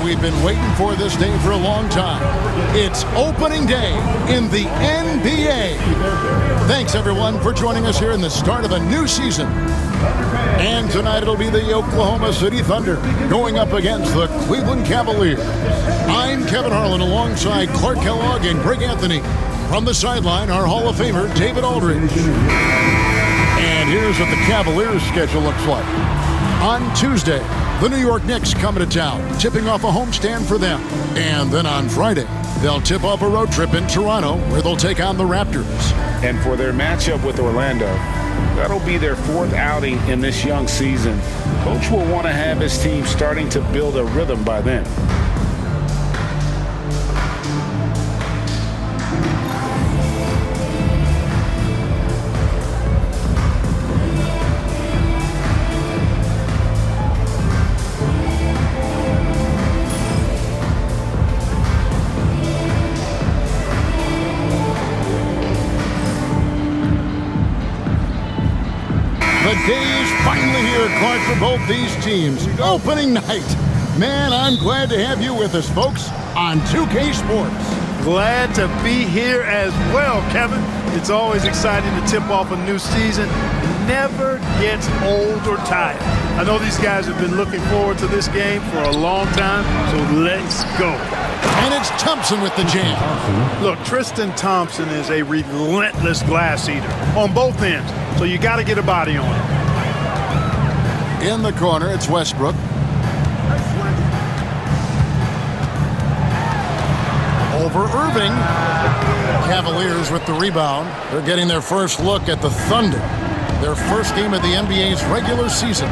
we've been waiting for this day for a long time. It's opening day in the NBA. Thanks, everyone, for joining us here in the start of a new season. And tonight it'll be the Oklahoma City Thunder going up against the Cleveland Cavaliers. I'm Kevin Harlan alongside Clark Kellogg and Greg Anthony. From the sideline, our Hall of Famer, David Aldridge. And here's what the Cavaliers' schedule looks like. On Tuesday, the New York Knicks coming to town, tipping off a homestand for them. And then on Friday, they'll tip off a road trip in Toronto where they'll take on the Raptors. And for their matchup with Orlando, that'll be their fourth outing in this young season. Coach will want to have his team starting to build a rhythm by then. The day is finally here, Clark, for both these teams. Opening night. Man, I'm glad to have you with us, folks, on 2K Sports. Glad to be here as well, Kevin. It's always exciting to tip off a new season. Never gets old or tired. I know these guys have been looking forward to this game for a long time, so let's go. And it's Thompson with the jam. Look, Tristan Thompson is a relentless glass eater on both ends, so you got to get a body on him. In the corner, it's Westbrook. Over Irving. Cavaliers with the rebound. They're getting their first look at the Thunder. Their first game of the NBA's regular season.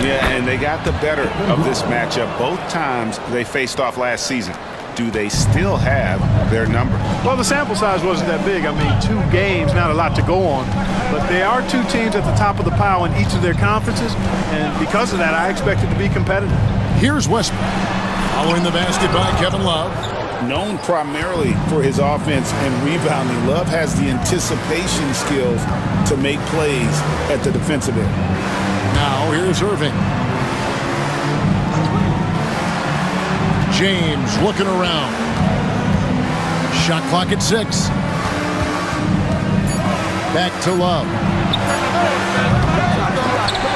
Yeah, and they got the better of this matchup both times they faced off last season. Do they still have their number? Well, the sample size wasn't that big. I mean, 2 games, not a lot to go on. But they are 2 teams at the top of the pile in each of their conferences. And because of that, I expect it to be competitive. Here's Westbrook. Following the basket by Kevin Love. Known primarily for his offense and rebounding, Love has the anticipation skills to make plays at the defensive end. Now here's Irving. James looking around. Shot clock at 6. Back to Love.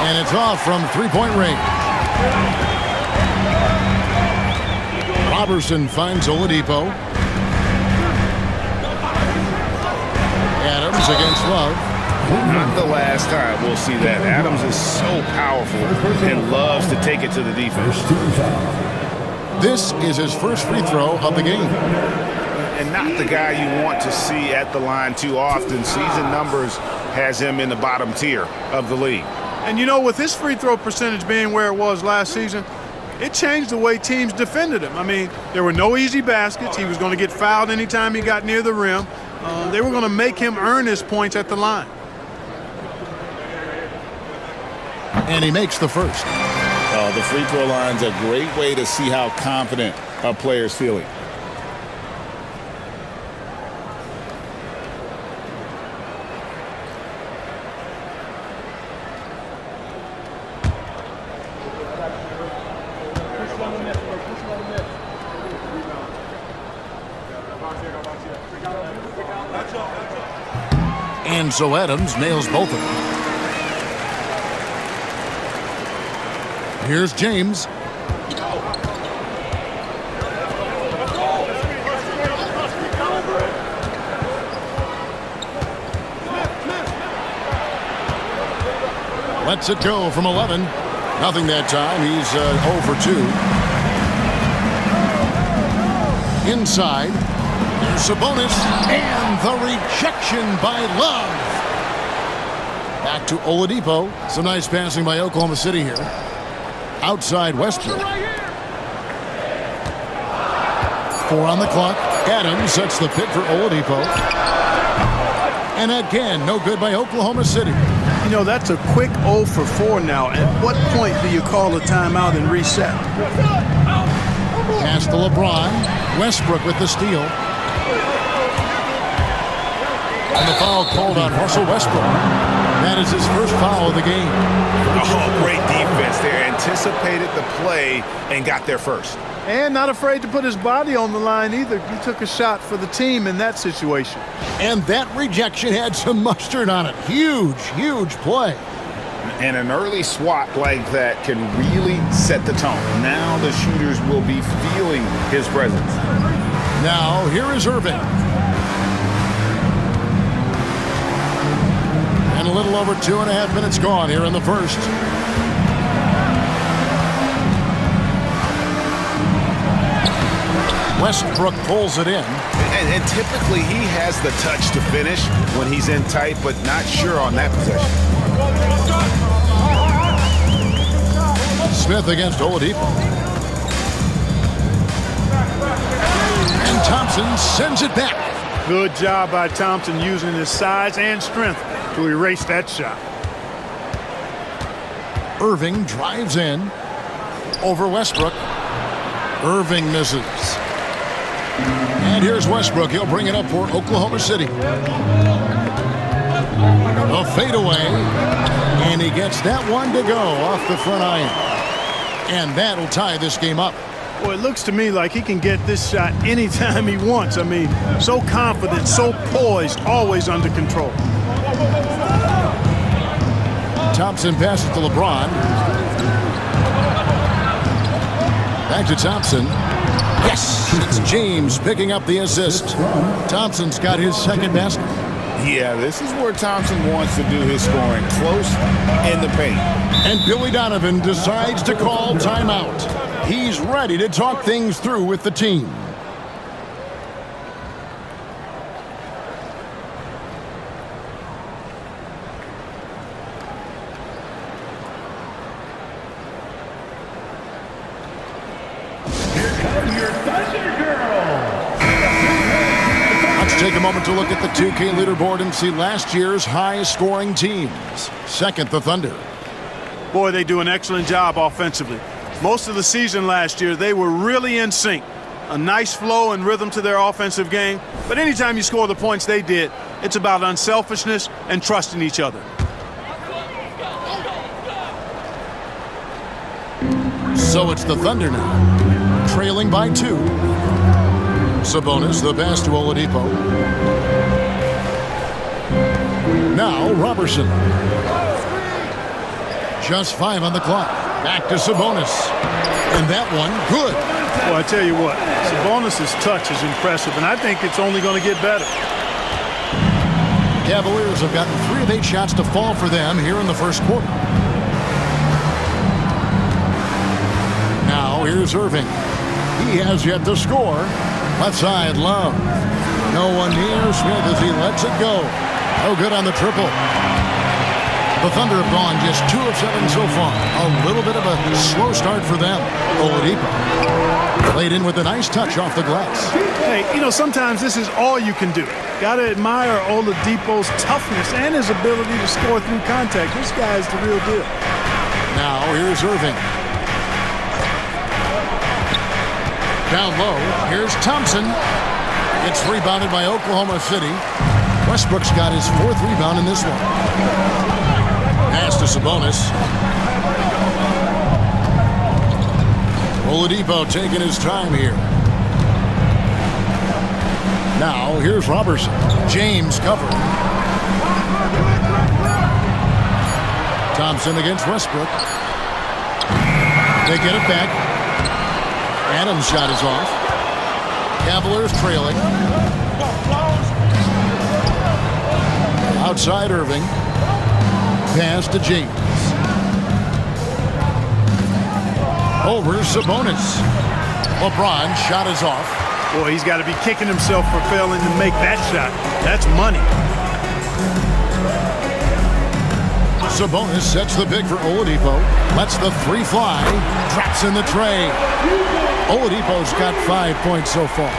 And it's off from three-point range. Robertson finds Oladipo. Adams against Love. Not the last time we'll see that. Adams is so powerful and loves to take it to the defense. This is his first free throw of the game. And not the guy you want to see at the line too often. Season numbers has him in the bottom tier of the league. And, you know, with his free throw percentage being where it was last season, it changed the way teams defended him. I mean, there were no easy baskets. He was going to get fouled anytime he got near the rim. They were going to make him earn his points at the line. And he makes the first. The free throw line's a great way to see how confident a player's feeling. And so Adams nails both of them. Here's James. Lets it go from 11. Nothing that time. He's 0 for 2. Inside. There's Sabonis. And the rejection by Love. Back to Oladipo. Some nice passing by Oklahoma City here. Outside Westbrook. 4 on the clock. Adams sets the pick for Oladipo. And again, no good by Oklahoma City. You know, that's a quick 0 for 4 now. At what point do you call a timeout and reset? Pass to LeBron. Westbrook with the steal. And the foul called on Russell Westbrook. That is his first foul of the game. Oh, great defense there. Anticipated the play and got there first. And not afraid to put his body on the line either. He took a shot for the team in that situation. And that rejection had some mustard on it. Huge, huge play. And an early swat like that can really set the tone. Now the shooters will be feeling his presence. Now here is Irving. And a little over 2.5 minutes gone here in the first. Westbrook pulls it in. And typically he has the touch to finish when he's in tight, but not sure on that possession. Smith against Oladipo. And Thompson sends it back. Good job by Thompson using his size and strength to erase that shot. Irving drives in over Westbrook. Irving misses. And here's Westbrook. He'll bring it up for Oklahoma City. A fadeaway. And he gets that one to go off the front iron. And that'll tie this game up. Well, it looks to me like he can get this shot anytime he wants. I mean, so confident, so poised, always under control. Thompson passes to LeBron. Back to Thompson. Yes, it's James picking up the assist. Thompson's got his second basket. Yeah, this is where Thompson wants to do his scoring, close in the paint. And Billy Donovan decides to call timeout. He's ready to talk things through with the team. Take a moment to look at the 2K leaderboard and see last year's high-scoring teams. Second, the Thunder. Boy, they do an excellent job offensively. Most of the season last year, they were really in sync. A nice flow and rhythm to their offensive game. But anytime you score the points they did, it's about unselfishness and trusting each other. So it's the Thunder now, trailing by 2. Sabonis, the pass to Oladipo. Now Robertson. Just 5 on the clock. Back to Sabonis. And that one, good. Well, I tell you what, Sabonis' touch is impressive, and I think it's only going to get better. Cavaliers have gotten 3 of 8 shots to fall for them here in the first quarter. Now here's Irving. He has yet to score. Left side, Love. No one near Smith as he lets it go. No good on the triple. The Thunder have gone just 2 of 7 so far. A little bit of a slow start for them. Oladipo played in with a nice touch off the glass. Hey, you know, sometimes this is all you can do. Got to admire Oladipo's toughness and his ability to score through contact. This guy's the real deal. Now here's Irving. Down low, here's Thompson. It's rebounded by Oklahoma City. Westbrook's got his 4th rebound in this one. Pass to Sabonis. Oladipo taking his time here. Now here's Robertson. James covered. Thompson against Westbrook. They get it back. Adams' shot is off. Cavaliers trailing. Outside Irving. Pass to James. Over Sabonis. LeBron shot is off. Boy, he's got to be kicking himself for failing to make that shot. That's money. Sabonis sets the big for Oladipo. Lets the 3 fly. Drops in the tray. Oladipo's got 5 points so far.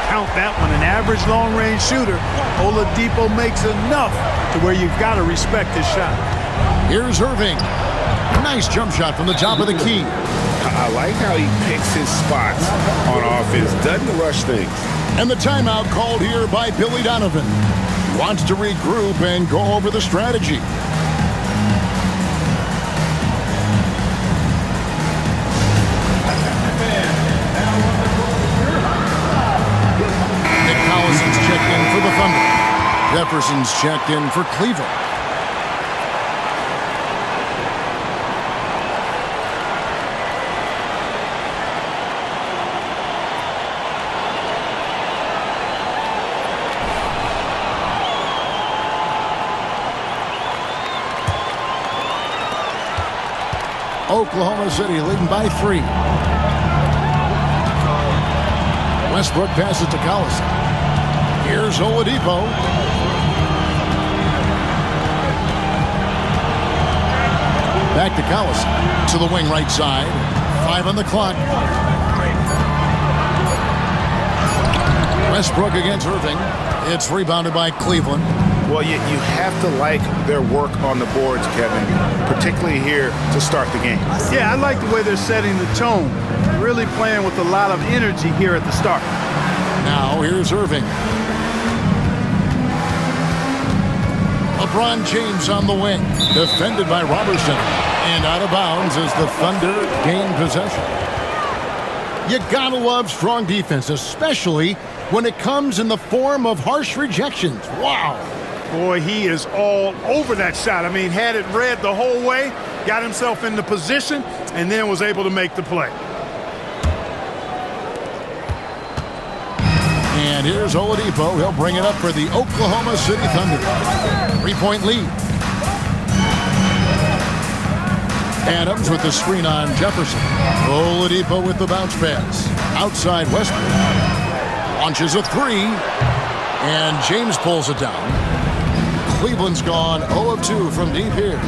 Count that one. An average long-range shooter. Oladipo makes enough to where you've got to respect his shot. Here's Irving. Nice jump shot from the top of the key. I like how he picks his spots on offense. Doesn't rush things. And the timeout called here by Billy Donovan. Wants to regroup and go over the strategy. Now the Thunder. Jefferson's checked in for Cleveland. Oklahoma City leading by 3. Westbrook passes to Collison. Here's Oladipo. Back to Collison. To the wing right side. 5 on the clock. Westbrook against Irving. It's rebounded by Cleveland. Well, you have to like their work on the boards, Kevin, particularly here to start the game. Yeah, I like the way they're setting the tone. Really playing with a lot of energy here at the start. Now here's Irving. LeBron James on the wing. Defended by Robertson. And out of bounds as the Thunder gain possession. You gotta love strong defense, especially when it comes in the form of harsh rejections. Wow. Boy, he is all over that shot. I mean, had it read the whole way, got himself in the position, and then was able to make the play. And here's Oladipo. He'll bring it up for the Oklahoma City Thunder. 3-point lead. Adams with the screen on Jefferson. Oladipo with the bounce pass. Outside Westbrook. Launches a 3. And James pulls it down. Cleveland's gone 0 of 2 from deep here.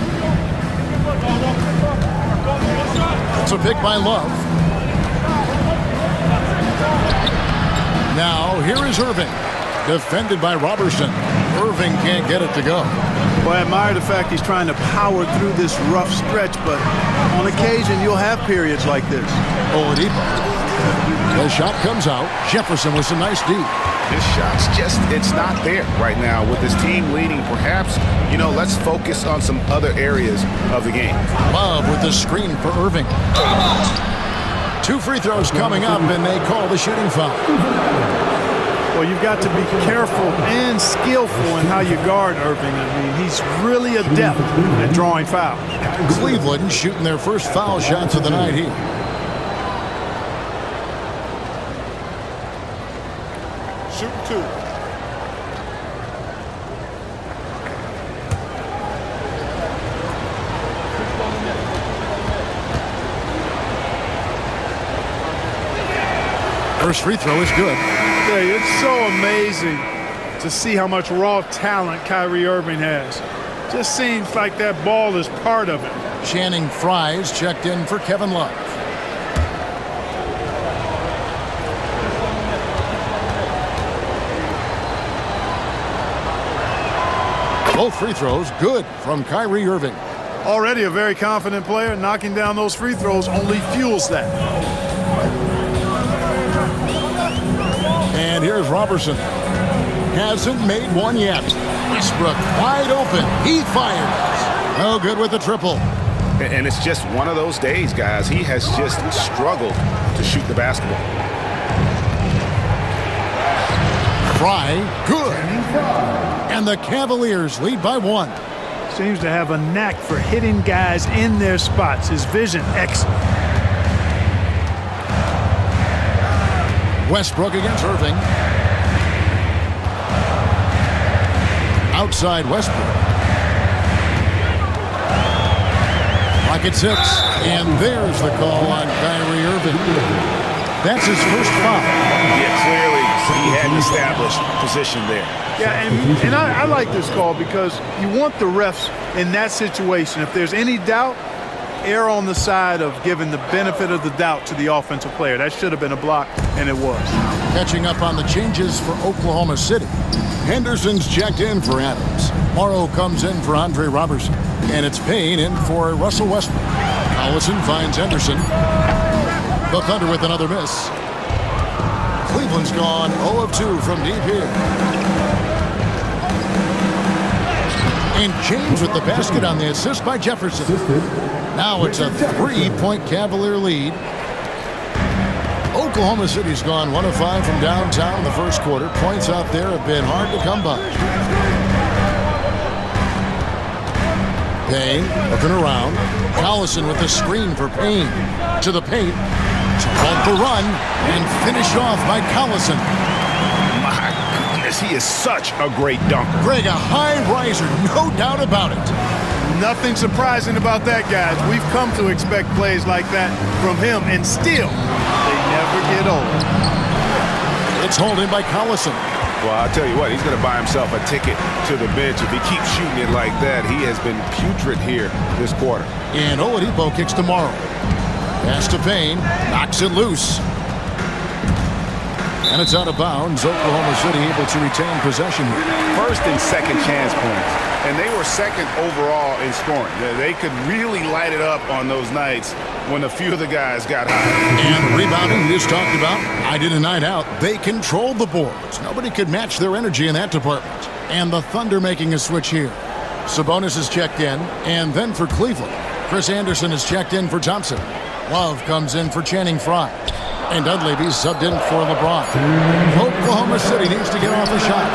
It's a pick by Love. Now, here is Irving. Defended by Robertson. Irving can't get it to go. Well, I admire the fact he's trying to power through this rough stretch, but on occasion you'll have periods like this. Oladipo. The shot comes out. Jefferson with some nice D. His shot's just, it's not there right now with his team leading. Perhaps, let's focus on some other areas of the game. Love with the screen for Irving. 2 free throws coming up, and they call the shooting foul. Well, you've got to be careful and skillful in how you guard Irving. I mean, he's really adept at drawing fouls. Cleveland shooting their first foul shots of the night here. Shooting 2. First free throw is good. Yeah, it's so amazing to see how much raw talent Kyrie Irving has. Just seems like that ball is part of it. Channing Frye's checked in for Kevin Love. Both free throws good from Kyrie Irving. Already a very confident player. Knocking down those free throws only fuels that. And here's Robertson. Hasn't made one yet. Westbrook wide open. He fires. No good with the triple. And it's just one of those days, guys. He has just struggled to shoot the basketball. Frye, good. And the Cavaliers lead by 1. Seems to have a knack for hitting guys in their spots. His vision, excellent. Westbrook against Irving. Outside Westbrook. Rocket 6. And there's the call on Kyrie Irving. That's his first foul. Yeah, clearly he had an established position there. Yeah, and I like this call because you want the refs in that situation. If there's any doubt, err on the side of giving the benefit of the doubt to the offensive player. That should have been a block, and it was. Catching up on the changes for Oklahoma City. Henderson's checked in for Adams. Morrow comes in for Andre Robertson. And it's Payne in for Russell Westbrook. Collison finds Henderson. The Thunder with another miss. Cleveland's gone 0 of 2 from deep here. And James with the basket on the assist by Jefferson. Now it's a 3-point Cavalier lead. Oklahoma City's gone 1 of 5 from downtown in the first quarter. Points out there have been hard to come by. Payne looking around. Collison with the screen for Payne. To the paint. To halt the run and finish off by Collison. My goodness, he is such a great dunker. Greg, a high riser, no doubt about it. Nothing surprising about that, guys. We've come to expect plays like that from him, and still, they never get old. It's holding by Collison. Well, I'll tell you what, he's going to buy himself a ticket to the bench if he keeps shooting it like that. He has been putrid here this quarter. And Oladipo kicks tomorrow. Pass to Payne, knocks it loose. And it's out of bounds. Oklahoma City able to retain possession here. First and second chance points. And they were second overall in scoring. They could really light it up on those nights when a few of the guys got hot. And rebounding, we just talked about. I did a night out. They controlled the boards. Nobody could match their energy in that department. And the Thunder making a switch here. Sabonis is checked in. And then for Cleveland, Chris Anderson is checked in for Thompson. Love comes in for Channing Frye. And Dunleavy's subbed in for LeBron. Oklahoma City needs to get off a shot.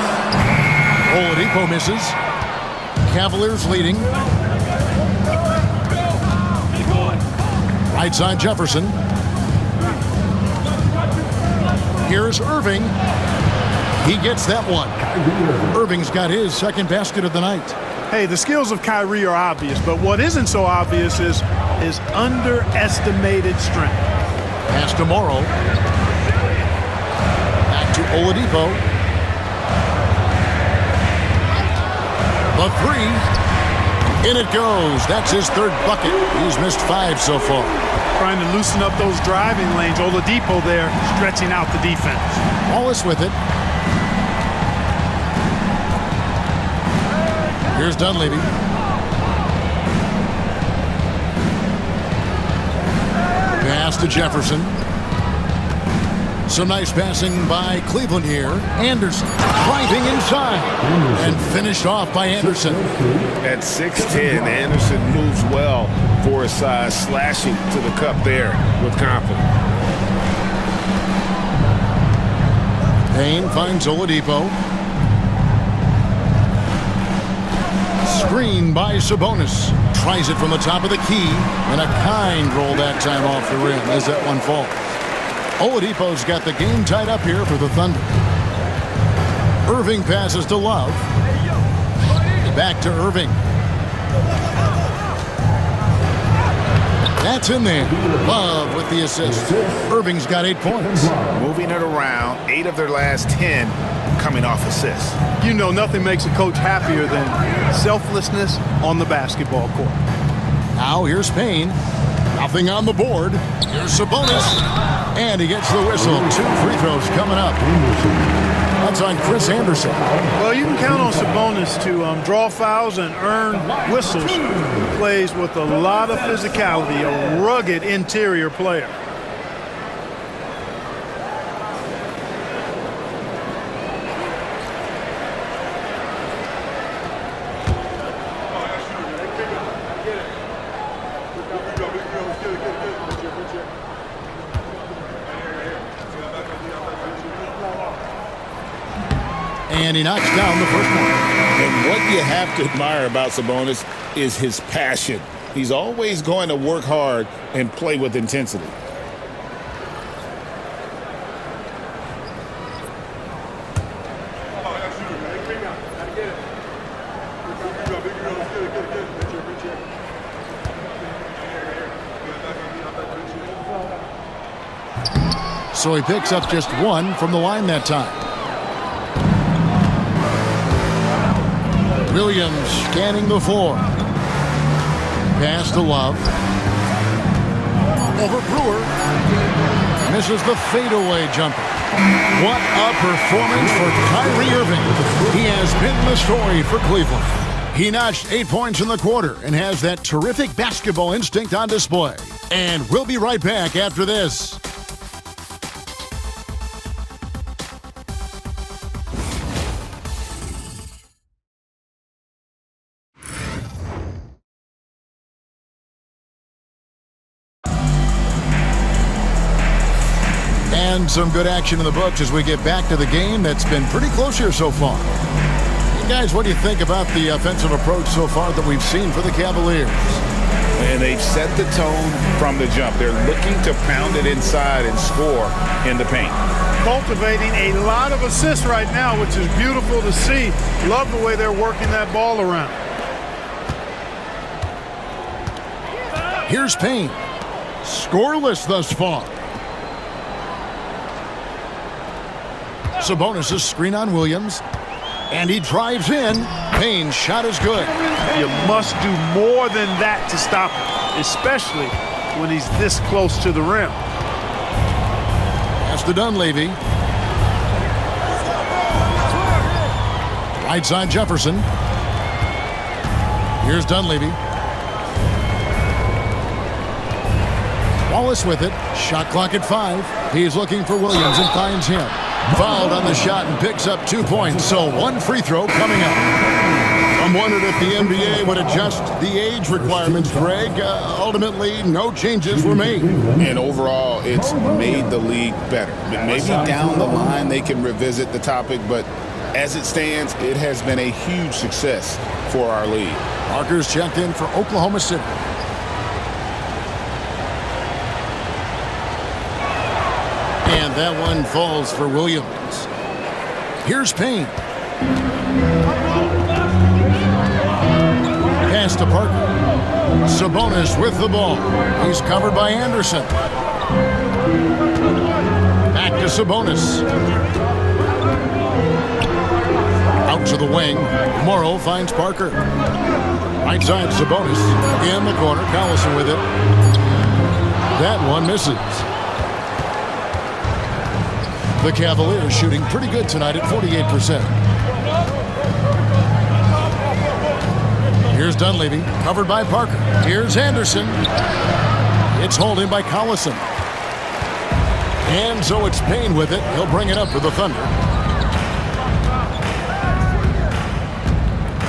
Oladipo misses. Cavaliers leading. Right side Jefferson. Here's Irving. He gets that one. Irving's got his second basket of the night. Hey, the skills of Kyrie are obvious, but what isn't so obvious is his underestimated strength. Pass to Morrow. Back to Oladipo. The three. In it goes. That's his third bucket. He's missed 5 so far. Trying to loosen up those driving lanes. Oladipo there stretching out the defense. Wallace with it. Here's Dunleavy. Pass to Jefferson. Some nice passing by Cleveland here. Anderson driving inside. And finished off by Anderson. At 6'10", Anderson moves well for his size, slashing to the cup there with confidence. Payne finds Oladipo. Screen by Sabonis. Tries it from the top of the key. And a kind roll that time off the rim as that one falls. Oladipo's got the game tied up here for the Thunder. Irving passes to Love. Back to Irving. That's in there. Love with the assist. Irving's got 8 points. Moving it around, 8 of their last 10 coming off assists. You know, nothing makes a coach happier than selflessness on the basketball court. Now here's Payne. Nothing on the board. Here's Sabonis. And he gets the whistle. 2 free throws coming up. That's on Chris Anderson. Well, you can count on Sabonis to draw fouls and earn whistles. He plays with a lot of physicality, a rugged interior player. And he knocks down the first one. And what you have to admire about Sabonis is his passion. He's always going to work hard and play with intensity. So he picks up just 1 from the line that time. Williams scanning the floor. Pass to Love. Over Brewer. Misses the fadeaway jumper. What a performance for Kyrie Irving. He has been the story for Cleveland. He notched 8 points in the quarter and has that terrific basketball instinct on display. And we'll be right back after this. And some good action in the books as we get back to the game that's been pretty close here so far. Hey guys, what do you think about the offensive approach so far that we've seen for the Cavaliers? And they've set the tone from the jump. They're looking to pound it inside and score in the paint. Cultivating a lot of assists right now, which is beautiful to see. Love the way they're working that ball around. Here's Payne. Scoreless thus far. Sabonis' screen on Williams. And he drives in. Payne's shot is good. You must do more than that to stop him, especially when he's this close to the rim. Pass to Dunleavy. Right side Jefferson. Here's Dunleavy. Wallace with it. Shot clock at 5. He's looking for Williams and finds him. Fouled on the shot and picks up 2 points. So one free throw coming up. I'm wondering if the NBA would adjust the age requirements, Greg. Ultimately, no changes were made. And overall, it's made the league better. Maybe down the line they can revisit the topic, but as it stands, it has been a huge success for our league. Parker's checked in for Oklahoma City. And that one falls for Williams. Here's Payne. Pass to Parker. Sabonis with the ball. He's covered by Anderson. Back to Sabonis. Out to the wing. Morrow finds Parker. Right side Sabonis. In the corner. Collison with it. That one misses. The Cavaliers shooting pretty good tonight at 48%. Here's Dunleavy, covered by Parker. Here's Anderson. It's holding by Collison. And so it's Payne with it. He'll bring it up for the Thunder.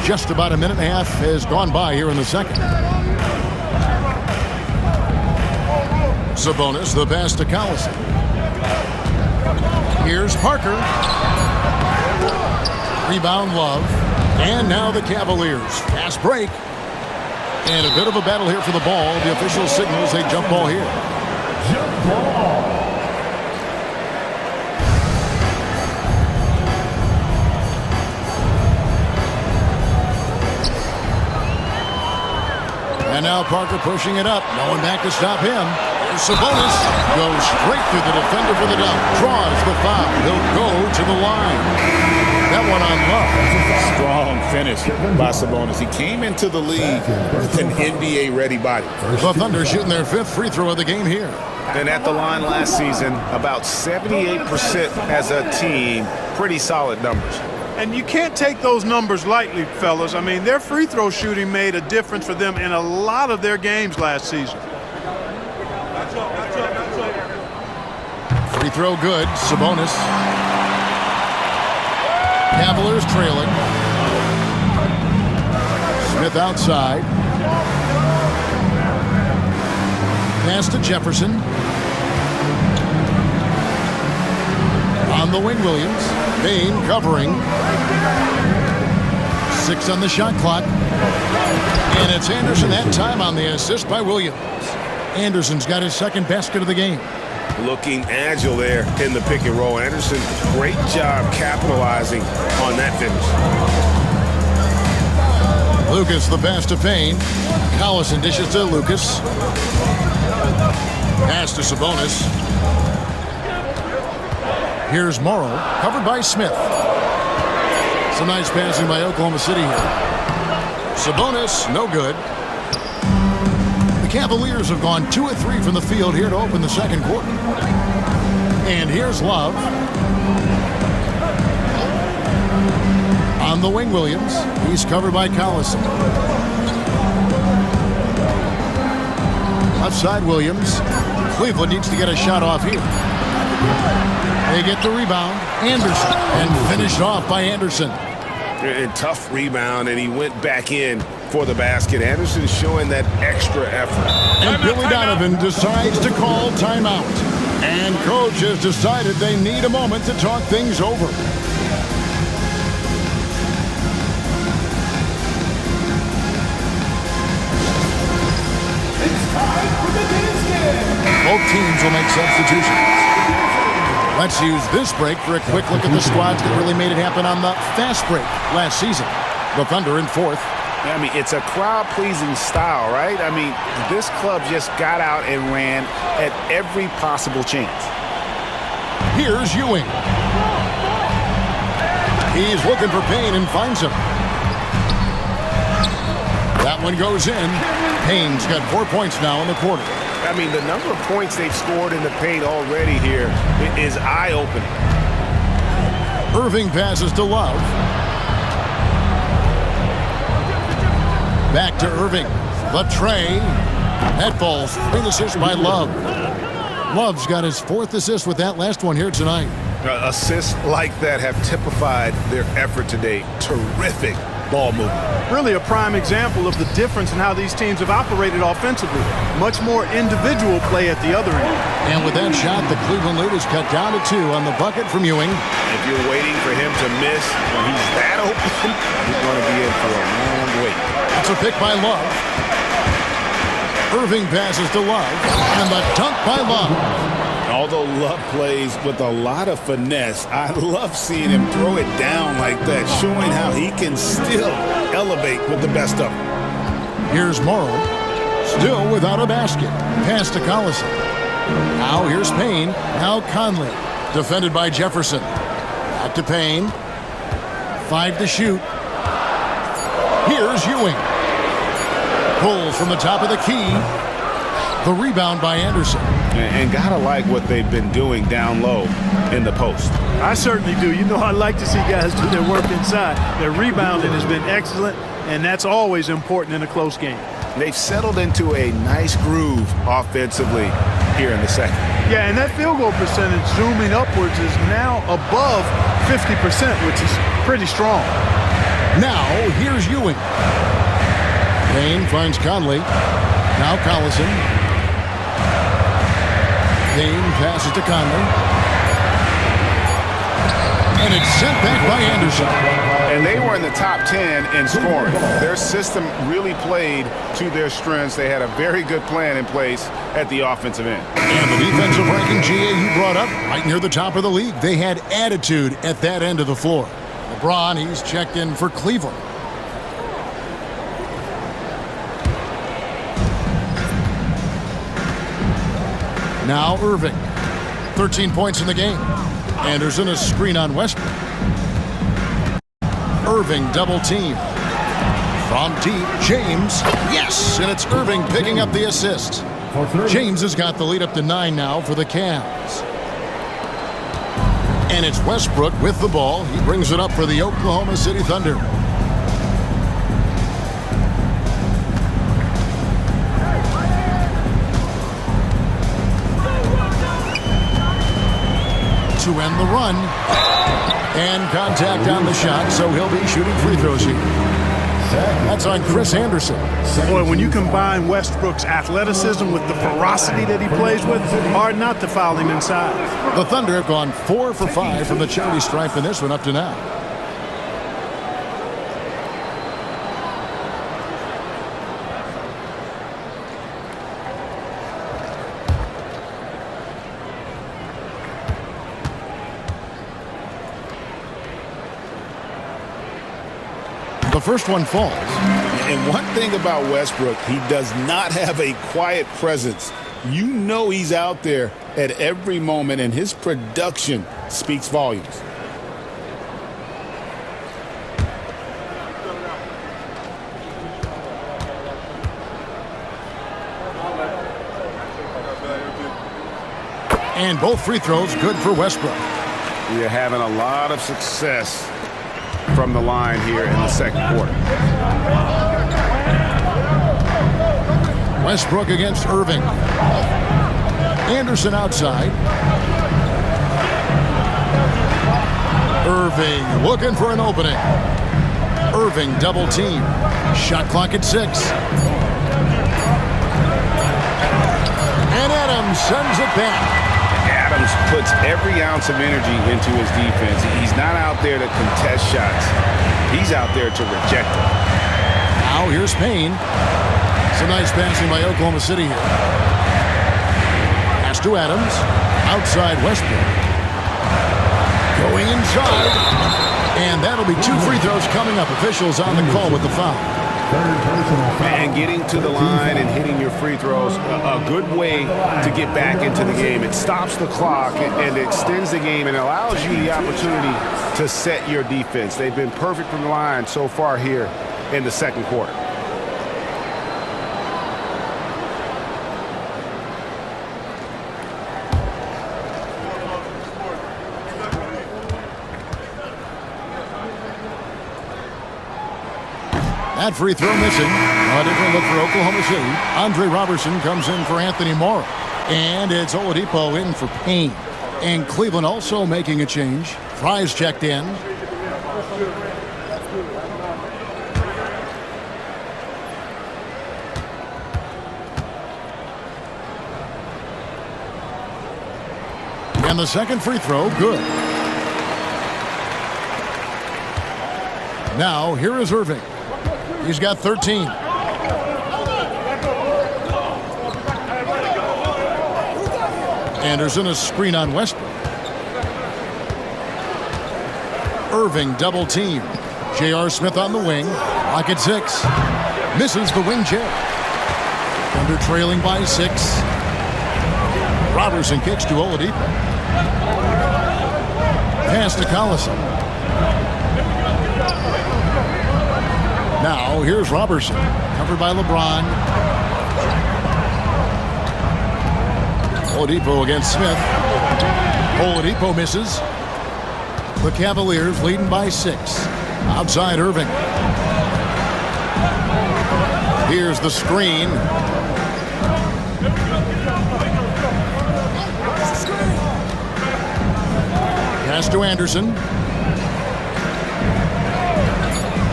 Just about a minute and a half has gone by here in the second. Sabonis, the pass to Collison. Here's Parker. Rebound Love. And now the Cavaliers. Fast break. And a bit of a battle here for the ball. The official signals a jump ball here. Jump ball. And now Parker pushing it up. No one back to stop him. Sabonis goes straight through the defender for the dunk. Draws the foul. He'll go to the line. That one on Love. Strong finish by Sabonis. He came into the league with an NBA-ready body. The Thunder shooting their 5th free throw of the game here. And at the line last season, about 78% as a team. Pretty solid numbers. And you can't take those numbers lightly, fellas. I mean, their free throw shooting made a difference for them in a lot of their games last season. Free throw good. Sabonis. Cavaliers trailing. Smith outside. Pass to Jefferson. On the wing, Williams. Payne covering. 6 on the shot clock. And it's Anderson that time on the assist by Williams. Anderson's got his 2nd basket of the game. Looking agile there in the pick and roll. Anderson, great job capitalizing on that finish. Lucas the pass to Payne. Collison dishes to Lucas. Pass to Sabonis. Here's Morrow, covered by Smith. Some nice passing by Oklahoma City here. Sabonis, no good. Cavaliers have gone 2 of 3 from the field here to open the second quarter. And here's Love. On the wing, Williams. He's covered by Collison. Left side, Williams. Cleveland needs to get a shot off here. They get the rebound. Anderson. And finished off by Anderson. A tough rebound, and he went back in for the basket. Anderson showing that extra effort. And Billy Donovan decides to call timeout. And coach has decided they need a moment to talk things over. Both teams will make substitutions. Let's use this break for a quick look at the squads that really made it happen on the fast break last season. The Thunder in fourth. I mean, it's a crowd-pleasing style, right? I mean, this club just got out and ran at every possible chance. Here's Ewing. He's looking for Payne and finds him. That one goes in. Payne's got 4 points now in the quarter. I mean, the number of points they've scored in the paint already here is eye-opening. Irving passes to Love. Back to Irving. The tray. That falls. 3 assists by Love. Love's got his 4th assist with that last one here tonight. Assists like that have typified their effort today. Terrific ball movement. Really a prime example of the difference in how these teams have operated offensively. Much more individual play at the other end. And with that shot, the Cleveland lead is cut down to 2 on the bucket from Ewing. If you're waiting for him to miss when he's that open, he's going to be in for a long wait. That's a pick by Love. Irving passes to Love. And the dunk by Love. Although Love plays with a lot of finesse, I love seeing him throw it down like that, showing how he can still elevate with the best of them. Here's Morrow, still without a basket. Pass to Collison. Now here's Payne. Now Conley. Defended by Jefferson. Back to Payne. 5 to shoot. Here's Ewing. Pulls from the top of the key. The rebound by Anderson. And gotta like what they've been doing down low in the post. I certainly do. You know, I like to see guys do their work inside. Their rebounding has been excellent, and that's always important in a close game. They've settled into a nice groove offensively here in the second. Yeah, and that field goal percentage zooming upwards is now above 50%, which is pretty strong. Now, here's Ewing. Payne finds Conley. Now Collison. Payne passes to Conley. And it's sent back by Anderson. And they were in the top 10 in scoring. Their system really played to their strengths. They had a very good plan in place at the offensive end. And the defensive ranking GA you brought up, right near the top of the league. They had attitude at that end of the floor. LeBron, he's checked in for Cleveland. Now Irving. 13 points in the game. Anderson a screen on Westbrook. Irving double team. From deep, James. Yes, and it's Irving picking up the assist. James has got the lead up to 9 now for the Cavs. And it's Westbrook with the ball. He brings it up for the Oklahoma City Thunder. To end the run. And contact on the shot, so he'll be shooting free throws here. That's on Chris Anderson. Boy, when you combine Westbrook's athleticism with the ferocity that he plays with, hard not to foul him inside. The Thunder have gone 4 for 5 from the charity stripe in this one up to now. The first one falls. And one thing about Westbrook, he does not have a quiet presence. You know he's out there at every moment, and his production speaks volumes. And both free throws good for Westbrook. We are having a lot of success from the line here in the second quarter. Westbrook against Irving. Anderson outside. Irving looking for an opening. Irving double team. Shot clock at 6. And Adams sends it back. Adams puts every ounce of energy into his defense. He's not out there to contest shots. He's out there to reject them. Now here's Payne. It's a nice passing by Oklahoma City here. Pass to Adams. Outside Westbrook. Going inside. And that'll be 2 free throws coming up. Officials on the call with the foul. And getting to the line and hitting your free throws, a good way to get back into the game. It stops the clock and extends the game and allows you the opportunity to set your defense. They've been perfect from the line so far here in the second quarter. That free throw missing. A different look for Oklahoma City. Andre Robertson comes in for Anthony Morrow. And it's Oladipo in for Payne. And Cleveland also making a change. Fry's checked in. And the second free throw, good. Now, here is Irving. He's got 13. Anderson, a screen on Westbrook. Irving double team. J.R. Smith on the wing. Lock at 6. Misses the wing jab. Thunder trailing by 6. Robertson kicks to Oladipo. Pass to Collison. Now, here's Robertson. Covered by LeBron. Oladipo against Smith. Oladipo misses. The Cavaliers leading by 6. Outside Irving. Here's the screen. Pass to Anderson.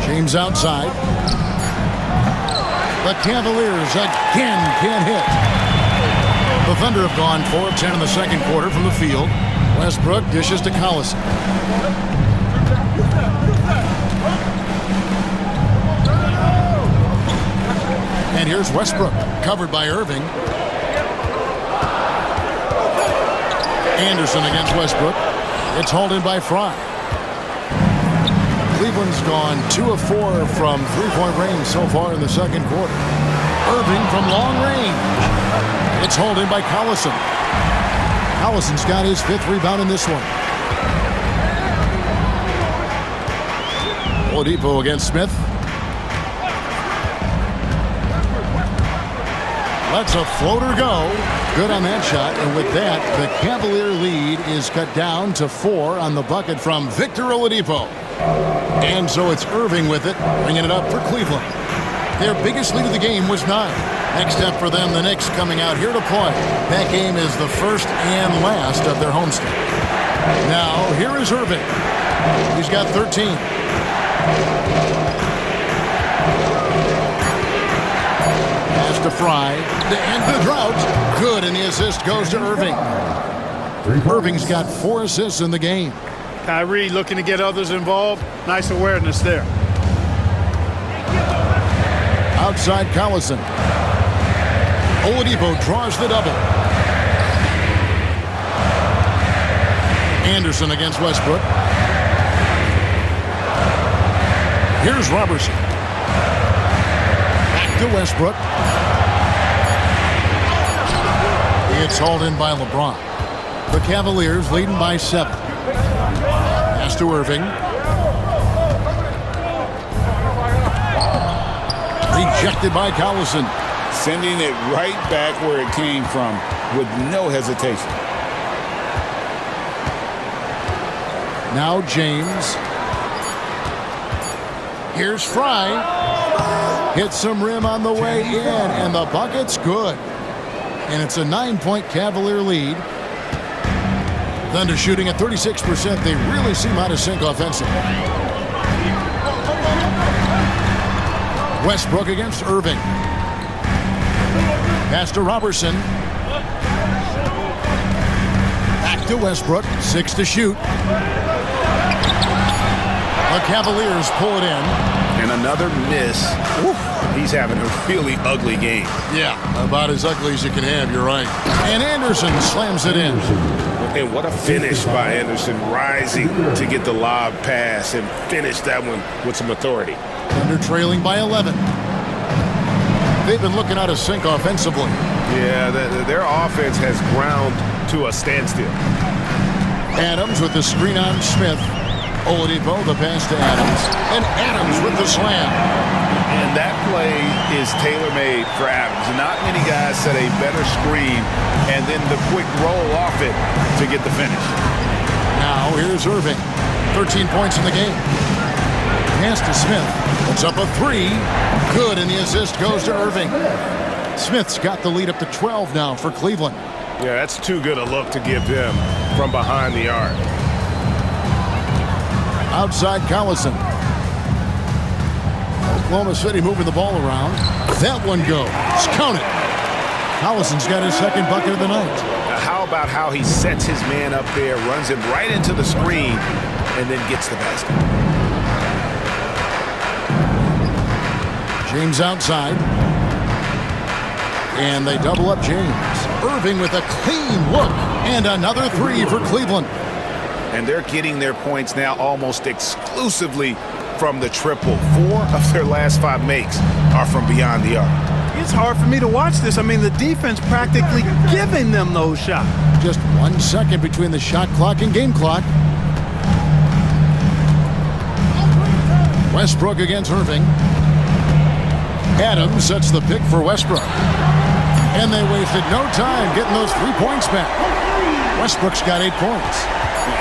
James outside. The Cavaliers again can't hit. The Thunder have gone 4 of 10 in the second quarter from the field. Westbrook dishes to Collison. And here's Westbrook, covered by Irving. Anderson against Westbrook. It's hauled in by Fry. Cleveland's gone 2 of 4 from three-point range so far in the second quarter. Irving from long range. It's hauled in by Collison. Collison's got his 5th rebound in this one. Oladipo against Smith. Lets a floater go. Good on that shot. And with that, the Cavalier lead is cut down to 4 on the bucket from Victor Oladipo. And so it's Irving with it, bringing it up for Cleveland. Their biggest lead of the game was 9. Next up for them, the Knicks coming out here to play. That game is the first and last of their homestand. Now, here is Irving. He's got 13. Pass to Fry. To end the drought. Good, and the assist goes to Irving. Irving's got 4 assists in the game. Kyrie looking to get others involved. Nice awareness there. Outside Collison. Oladipo draws the double. Anderson against Westbrook. Here's Robertson. Back to Westbrook. It's hauled in by LeBron. The Cavaliers leading by 7. Pass to Irving. Rejected by Collison. Sending it right back where it came from with no hesitation. Now James. Here's Fry. Hits some rim on the way in, and the bucket's good. And it's a 9-point Cavalier lead. Thunder shooting at 36%. They really seem out of sync offensively. Westbrook against Irving. Pass to Robertson. to Westbrook. 6 to shoot. The Cavaliers pull it in. And another miss. Oof. He's having a really ugly game. Yeah, about as ugly as you can have, you're right. And Anderson slams it in. And what a finish by Anderson, rising to get the lob pass and finish that one with some authority. Thunder trailing by 11. They've been looking out of sync offensively. Yeah, their offense has ground to a standstill. Adams with the screen on Smith. Oladipo, the pass to Adams. And Adams with the slam. And that play is tailor-made for Adams. Not many guys set a better screen and then the quick roll off it to get the finish. Now here's Irving. 13 points in the game. Pass to Smith. It's up a 3. Good, and the assist goes to Irving. Smith's got the lead up to 12 now for Cleveland. Yeah, that's too good a look to give them from behind the arc. Outside Collison. Oklahoma City moving the ball around. That one goes. Count it. Collison's got his second bucket of the night. How about how he sets his man up there, runs him right into the screen, and then gets the basket. James outside. And they double up James. Irving with a clean look. And another 3 for Cleveland. And they're getting their points now almost exclusively from the triple. 4 of their last 5 makes are from beyond the arc. It's hard for me to watch this. I mean, the defense practically giving them those shots. Just 1 second between the shot clock and game clock. Westbrook against Irving. Adams sets the pick for Westbrook. And they wasted no time getting those 3 points back. Westbrook's got 8 points.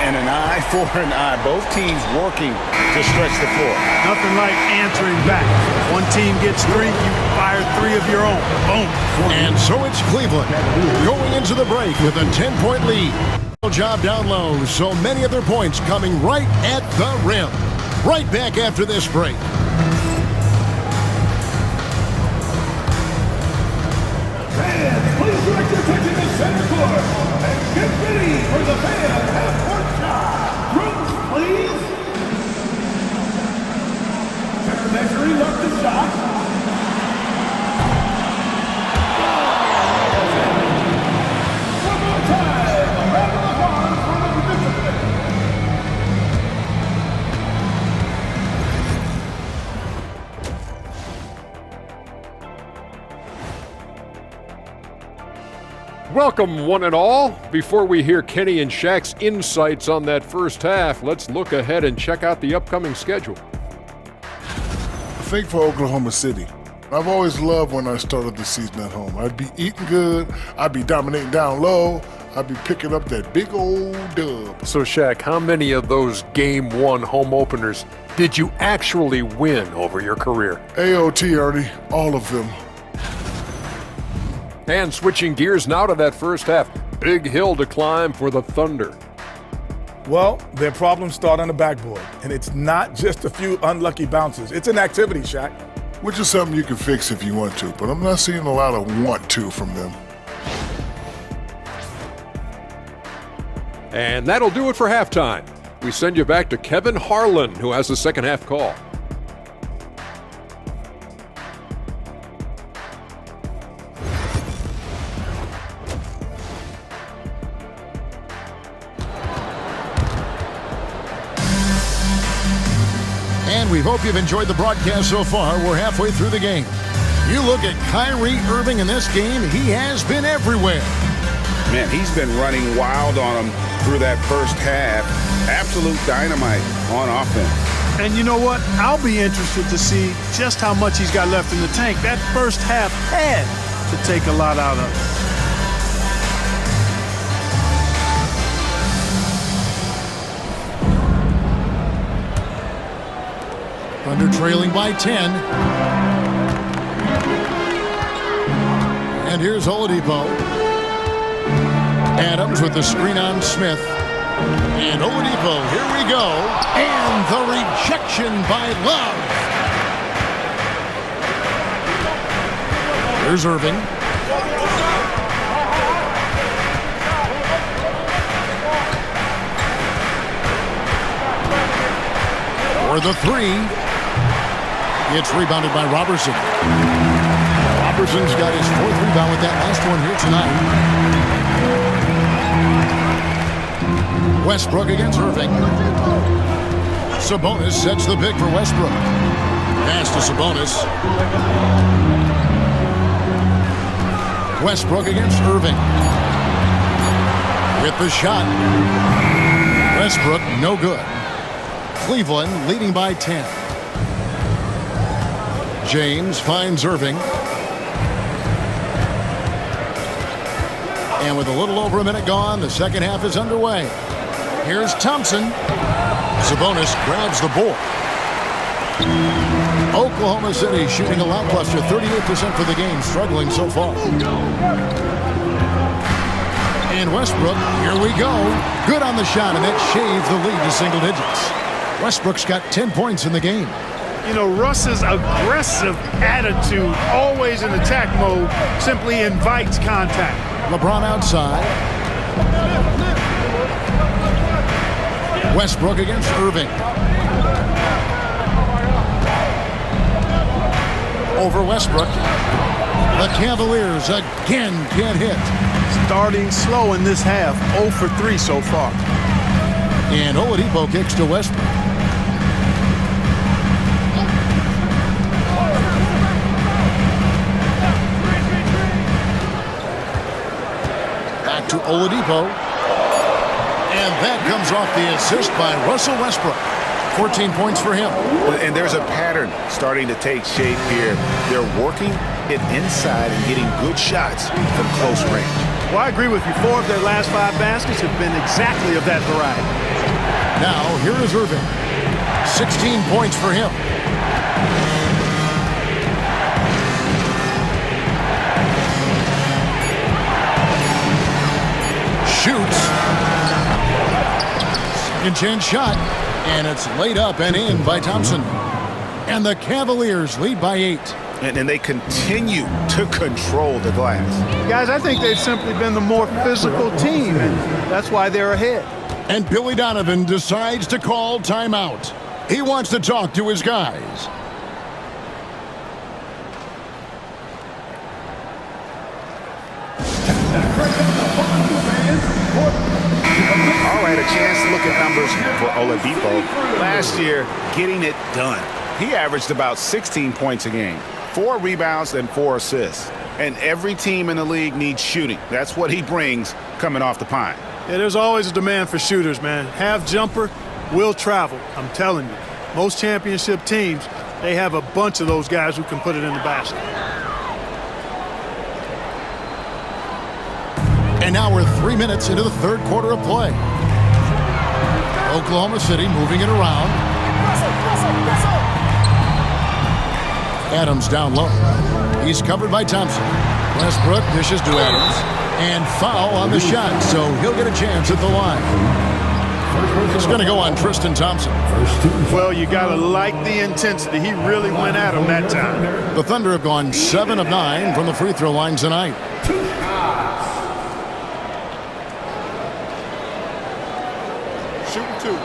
And an eye for an eye. Both teams working to stretch the floor. Nothing like answering back. One team gets 3, you fire 3 of your own. Boom. And so it's Cleveland going into the break with a 10-point lead. Job down low, so many of their points coming right at the rim. Right back after this break. Fans, please direct your attention to center court and get ready for the fan half-court shot. Rooms, please. Mercury left the shot. One more time. A round of applause for the participants. Welcome, one and all. Before we hear Kenny and Shaq's insights on that first half, let's look ahead and check out the upcoming schedule. I think for Oklahoma City, I've always loved when I started the season at home. I'd be eating good, I'd be dominating down low, I'd be picking up that big old dub. So, Shaq, how many of those Game 1 home openers did you actually win over your career? AOT, Ernie, all of them. And switching gears now to that first half, big hill to climb for the Thunder. Well, their problems start on the backboard, and it's not just a few unlucky bounces. It's an activity, Shaq. Which is something you can fix if you want to, but I'm not seeing a lot of want to from them. And that'll do it for halftime. We send you back to Kevin Harlan, who has the second half call. And we hope you've enjoyed the broadcast so far. We're halfway through the game. You look at Kyrie Irving in this game, he has been everywhere. Man, he's been running wild on them through that first half. Absolute dynamite on offense. And you know what? I'll be interested to see just how much he's got left in the tank. That first half had to take a lot out of it. Thunder trailing by 10. And here's Oladipo. Adams with the screen on Smith. And Oladipo, here we go. And the rejection by Love. Here's Irving. for the three. It's rebounded by Robertson. Robertson's got his 4th rebound with that last one here tonight. Westbrook against Irving. Sabonis sets the pick for Westbrook. Pass to Sabonis. Westbrook against Irving. With the shot. Westbrook, no good. Cleveland leading by 10. James finds Irving. And with a little over a minute gone, the second half is underway. Here's Thompson. Sabonis grabs the board. Oklahoma City shooting a lackluster 38% for the game, struggling so far. And Westbrook, here we go. Good on the shot, and that shaves the lead to single digits. Westbrook's got 10 points in the game. You know, Russ's aggressive attitude, always in attack mode, simply invites contact. LeBron outside. Westbrook against Irving. Over Westbrook. The Cavaliers again can't hit. Starting slow in this half, 0 for 3 so far. And Oladipo kicks to Westbrook. Back to Oladipo. And that comes off the assist by Russell Westbrook. 14 points for him. And there's a pattern starting to take shape here. They're working it inside and getting good shots from close range. Well, I agree with you. 4 of their last 5 baskets have been exactly of that variety. Now, here is Irving. 16 points for him. Shoots. Second chance shot. And it's laid up and in by Thompson. And the Cavaliers lead by 8. And they continue to control the glass. Guys, I think they've simply been the more physical team, and that's why they're ahead. And Billy Donovan decides to call timeout. He wants to talk to his guys. All right, a chance to look at numbers for Oladipo. Last year, getting it done. He averaged about 16 points a game, 4 rebounds and 4 assists. And every team in the league needs shooting. That's what he brings coming off the pine. Yeah, there's always a demand for shooters, man. Half jumper will travel. I'm telling you. Most championship teams, they have a bunch of those guys who can put it in the basket. And now we're 3 minutes into the third quarter of play. Oklahoma City moving it around. Adams down low. He's covered by Thompson. Westbrook dishes to Adams. And foul on the shot, so he'll get a chance at the line. It's going to go on Tristan Thompson. Well, you got to like the intensity. He really went at him that time. The Thunder have gone 7 of 9 from the free throw line tonight. Shooting 2.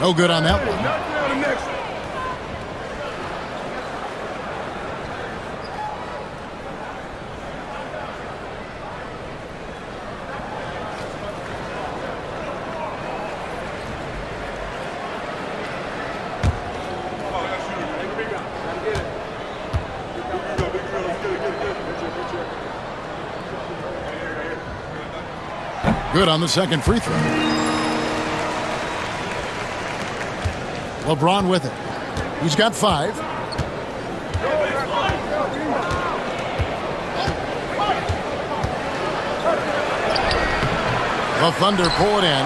No good on that one. Good on the second free throw. LeBron with it. He's got 5. The Thunder pull it in.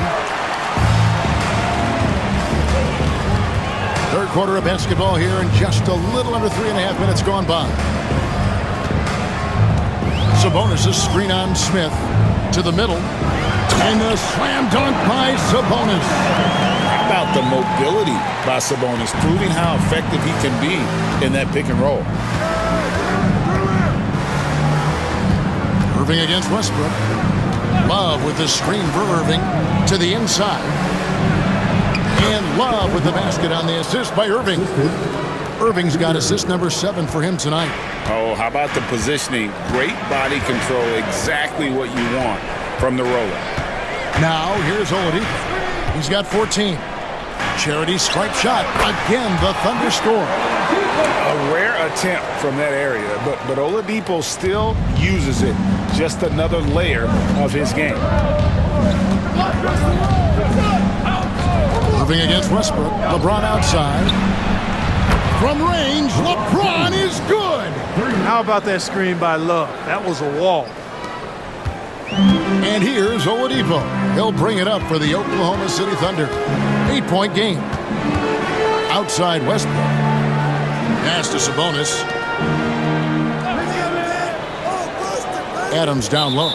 Third quarter of basketball here, and just a little under 3.5 minutes gone by. Sabonis' screen on Smith to the middle. And the slam dunk by Sabonis. about the mobility by Sabonis, proving how effective he can be in that pick and roll. Irving against Westbrook. Love with the screen for Irving to the inside. And Love with the basket on the assist by Irving. Irving's got assist number 7 for him tonight. Oh, how about the positioning? Great body control, exactly what you want from the roller. Now, here's Oladipo. He's got 14. Charity stripe shot. Again, the Thunder score. A rare attempt from that area, but Oladipo still uses it. Just another layer of his game. Moving against Westbrook. LeBron outside. From range, LeBron is good. How about that screen by Love? That was a wall. And here's Oladipo. He'll bring it up for the Oklahoma City Thunder. 8-point game. Outside Westbrook. Pass to Sabonis. Adams down low.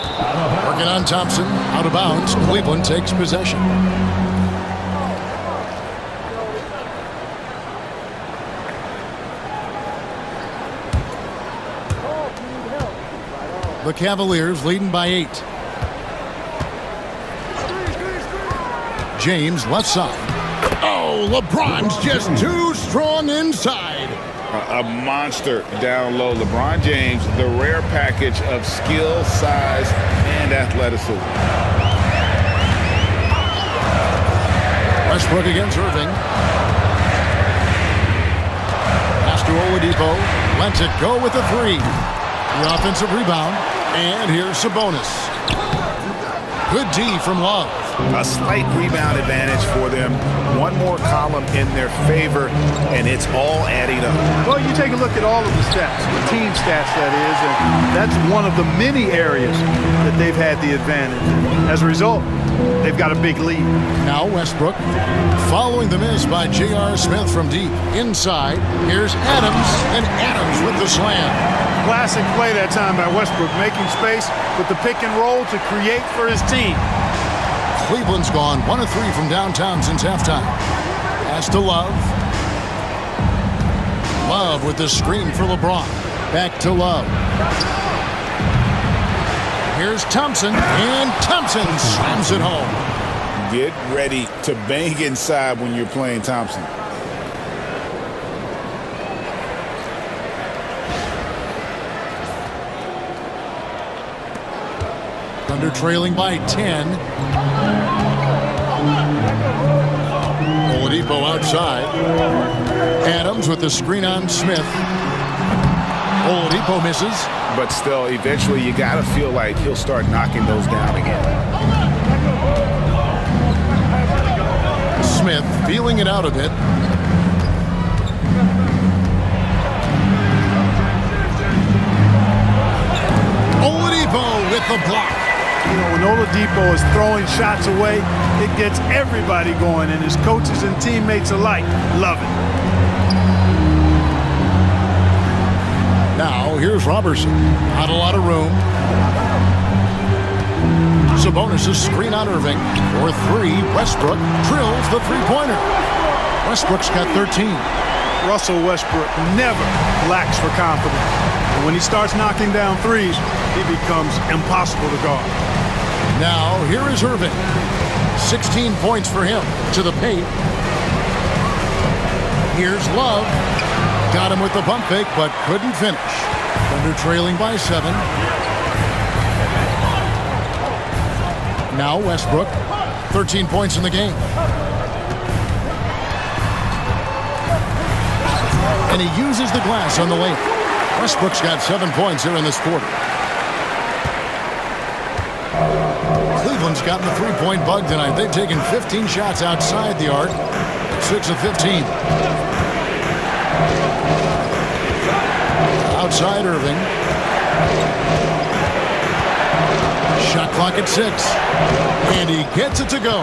Working on Thompson. Out of bounds. Cleveland takes possession. The Cavaliers leading by 8. James left side. Oh, LeBron's just too strong inside. A monster down low. LeBron James, the rare package of skill, size, and athleticism. Westbrook against Irving. Pass to Oladipo. Lets it go with a 3. The offensive rebound. And here's Sabonis. Good D from Love. A slight rebound advantage for them. One more column in their favor, and it's all adding up. Well, you take a look at all of the stats, the team stats that is, and that's one of the many areas that they've had the advantage. As a result, they've got a big lead. Now Westbrook following the miss by J.R. Smith from deep. Inside, here's Adams, and Adams with the slam. Classic play that time by Westbrook, making space with the pick and roll to create for his team. Cleveland's gone 1 of 3 from downtown since halftime. Pass to Love. Love with the screen for LeBron. Back to Love. Here's Thompson, and Thompson slams it home. Get ready to bang inside when you're playing Thompson. Thunder trailing by 10. Oladipo outside. Adams with the screen on Smith. Oladipo misses. But still, eventually, you got to feel like he'll start knocking those down again. Smith feeling it out a bit. Oladipo with the block. You know, when Oladipo is throwing shots away, it gets everybody going, and his coaches and teammates alike love it. Now, here's Robertson. Not a lot of room. Sabonis' screen on Irving. For 3, Westbrook drills the three-pointer. Westbrook's got 13. Russell Westbrook never lacks for confidence. And when he starts knocking down threes, he becomes impossible to guard. Now, here is Irving. 16 points for him to the paint. Here's Love. Got him with the pump fake, but couldn't finish. Thunder trailing by 7. Now Westbrook, 13 points in the game. And he uses the glass on the lane. Westbrook's got 7 points here in this quarter. Cleveland's gotten the three-point bug tonight. They've taken 15 shots outside the arc. 6 of 15. Outside Irving. Shot clock at 6. And he gets it to go.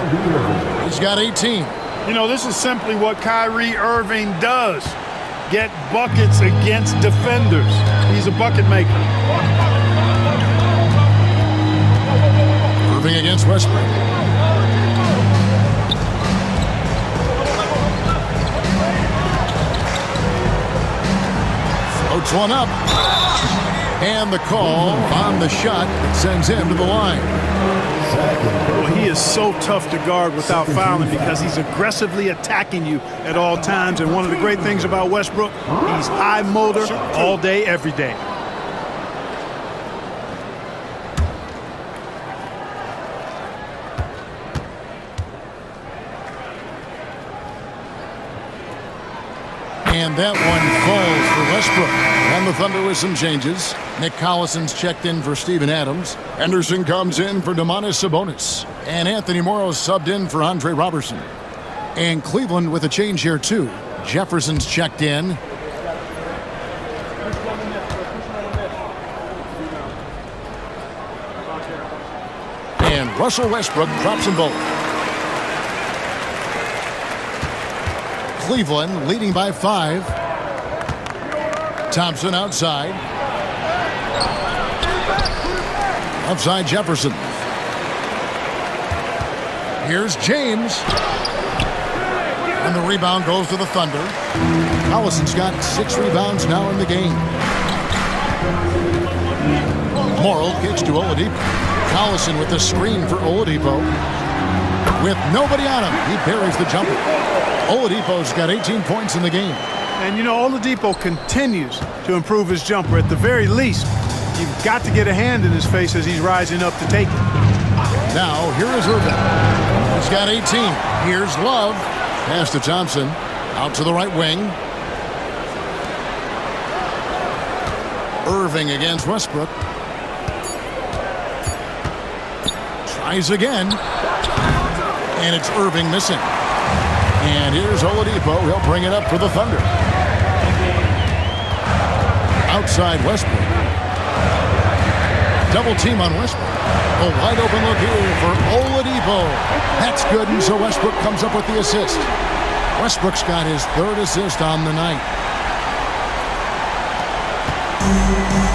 He's got 18. You know, this is simply what Kyrie Irving does. Get buckets against defenders. He's a bucket maker. Irving against Westbrook. Floats one up. And the call on the shot that sends him to the line. Well, he is so tough to guard without fouling because he's aggressively attacking you at all times. And one of the great things about Westbrook, he's high motor all day, every day. And that one falls for Westbrook. On the Thunder with some changes. Nick Collison's checked in for Steven Adams. Henderson comes in for Domantas Sabonis. And Anthony Morrow subbed in for Andre Robertson. And Cleveland with a change here too. Jefferson's checked in. And Russell Westbrook drops them both. Cleveland leading by 5. Thompson outside. Outside Jefferson. Here's James. And the rebound goes to the Thunder. Collison's got 6 rebounds now in the game. Morrow kicks to Oladipo. Collison with the screen for Oladipo. With nobody on him, he buries the jumper. Oladipo's got 18 points in the game. And, you know, Oladipo continues to improve his jumper. At the very least, you've got to get a hand in his face as he's rising up to take it. Now, here is Irving. He's got 18. Here's Love. Pass to Thompson. Out to the right wing. Irving against Westbrook. Tries again. And it's Irving missing. And here's Oladipo. He'll bring it up for the Thunder. Outside Westbrook. Double team on Westbrook. A wide open look here for Oladipo. That's good, and so Westbrook comes up with the assist. Westbrook's got his 3rd assist on the night.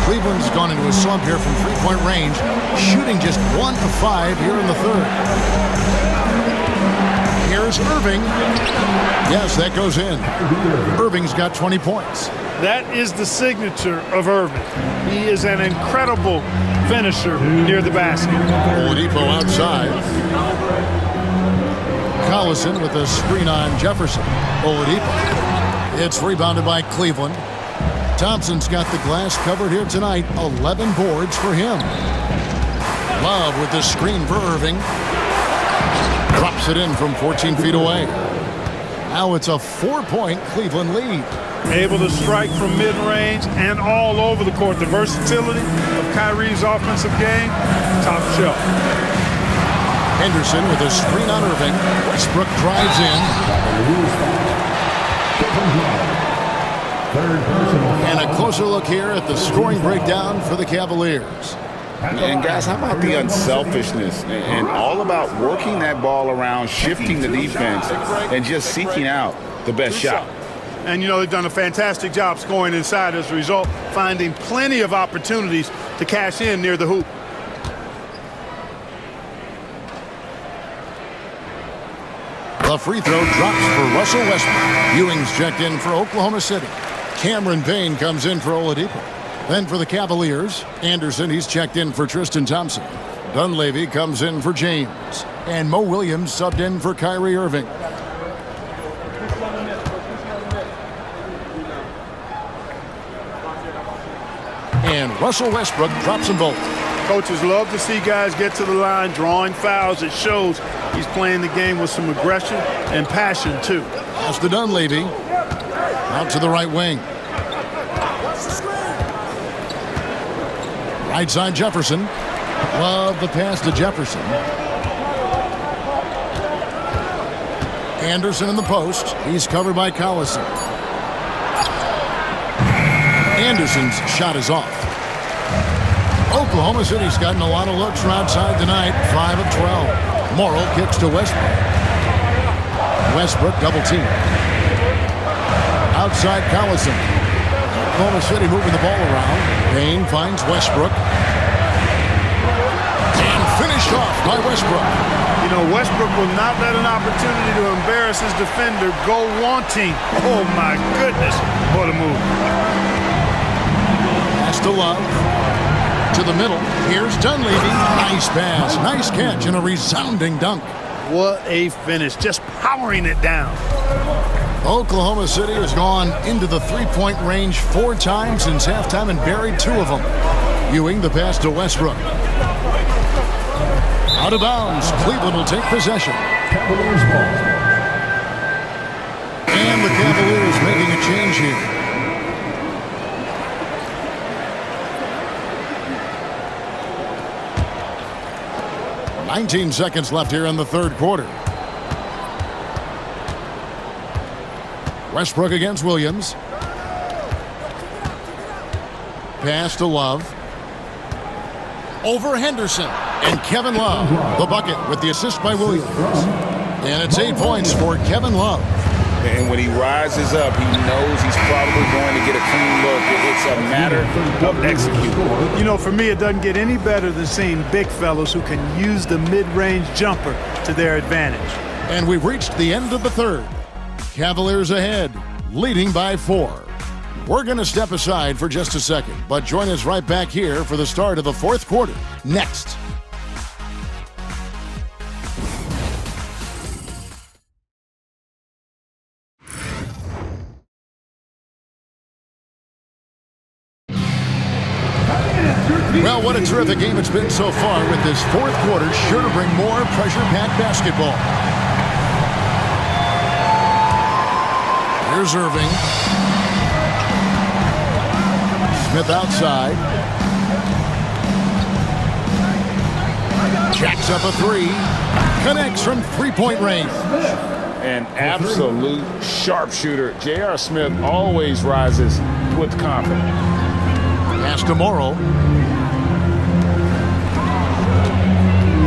Cleveland's gone into a slump here from 3-point range, shooting just 1 of 5 here in the 3rd. Here's Irving. Yes, that goes in. Irving's got 20 points. That is the signature of Irving. He is an incredible finisher near the basket. Oladipo outside. Collison with a screen on Jefferson. Oladipo. It's rebounded by Cleveland. Thompson's got the glass covered here tonight. 11 boards for him. Love with the screen for Irving. Drops it in from 14 feet away. Now it's a 4-point Cleveland lead. Able to strike from mid-range and all over the court. The versatility of Kyrie's offensive game, top shelf. Henderson with a screen on Irving. Westbrook drives in. And a closer look here at the scoring breakdown for the Cavaliers. And guys, how about the unselfishness and all about working that ball around, shifting the defense, and just seeking out the best shot. And, you know, they've done a fantastic job scoring inside as a result, finding plenty of opportunities to cash in near the hoop. The free throw drops for Russell Westbrook. Ewing's checked in for Oklahoma City. Cameron Payne comes in for Oladipo. Then for the Cavaliers, Anderson, he's checked in for Tristan Thompson. Dunleavy comes in for James. And Mo Williams subbed in for Kyrie Irving. And Russell Westbrook drops them both. Coaches love to see guys get to the line, drawing fouls. It shows he's playing the game with some aggression and passion, too. Pass to Dunleavy. Out to the right wing. Right side Jefferson. Love the pass to Jefferson. Anderson in the post. He's covered by Collison. Anderson's shot is off. Oklahoma City's gotten a lot of looks from outside tonight. 5 of 12. Morrow kicks to Westbrook. Westbrook double team. Outside Collison. Oklahoma City moving the ball around. Payne finds Westbrook. And finished off by Westbrook. You know, Westbrook will not let an opportunity to embarrass his defender go wanting. Oh, my goodness. What a move. to Love. To the middle. Here's Dunleavy. Nice pass. Nice catch and a resounding dunk. What a finish. Just powering it down. Oklahoma City has gone into the three-point range 4 times since halftime and buried 2 of them. Ewing the pass to Westbrook. Out of bounds. Cleveland will take possession. And the Cavaliers making a change here. 19 seconds left here in the third quarter. Westbrook against Williams. Pass to Love. Over Henderson. And Kevin Love, the bucket with the assist by Williams. And it's 8 points for Kevin Love. And when he rises up, he knows he's probably going to get a clean look. It's a matter of executing. You know, for me, it doesn't get any better than seeing big fellows who can use the mid-range jumper to their advantage. And we've reached the end of the third. Cavaliers ahead, leading by 4. We're going to step aside for just a second, but join us right back here for the start of the fourth quarter. Next. Well, what a terrific game it's been so far, with this fourth quarter sure to bring more pressure-packed basketball. Here's Irving. Smith outside. Jacks up a 3. Connects from three-point range. An absolute sharpshooter. J.R. Smith always rises with confidence. Pass to Morrow.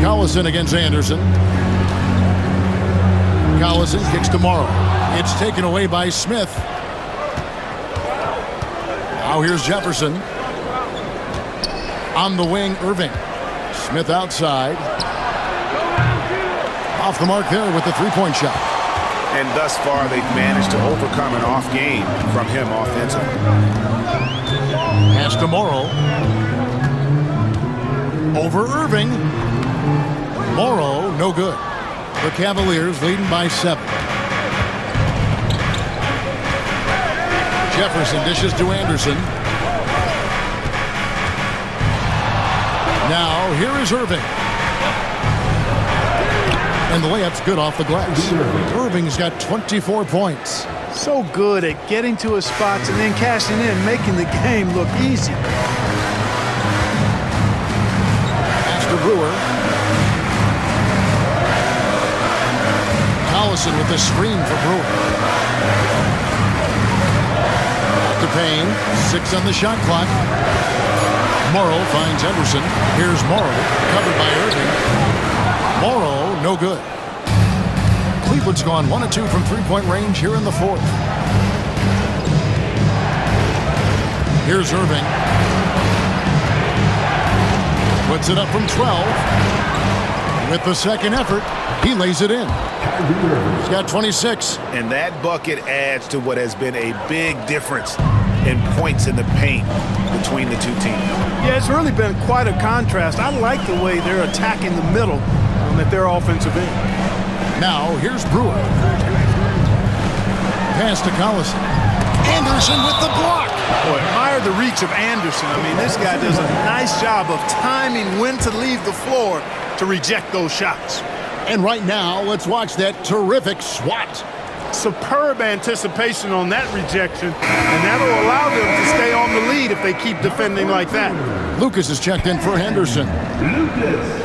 Collison against Anderson. Collison kicks to Morrow. It's taken away by Smith. Now here's Jefferson. On the wing, Irving. Smith outside. Off the mark there with the three-point shot. And thus far, they've managed to overcome an off game from him offensively. Pass to Morrow. Over Irving. Morrow, no good. The Cavaliers leading by 7. Jefferson dishes to Anderson. Now, here is Irving. And the layup's good off the glass. Irving's got 24 points. So good at getting to his spots and then cashing in, making the game look easy. Pass to Brewer. Collison with the screen for Brewer. Back to Payne. 6 on the shot clock. Morrow finds Henderson. Here's Morrow, covered by Irving. Morrow, no good. Cleveland's gone 1 of 2 from three-point range here in the fourth. Here's Irving. Puts it up from 12. With the second effort, he lays it in. He's got 26. And that bucket adds to what has been a big difference in points in the paint between the two teams. Yeah, it's really been quite a contrast. I like the way they're attacking the middle at their offensive end. Now, here's Brewer. Pass to Collison. Anderson with the block. Boy, admire the reach of Anderson. I mean, this guy does a nice job of timing when to leave the floor to reject those shots. And right now, let's watch that terrific swat. Superb anticipation on that rejection, and that'll allow them to stay on the lead if they keep defending like that. Lucas is checked in for Henderson. Lucas.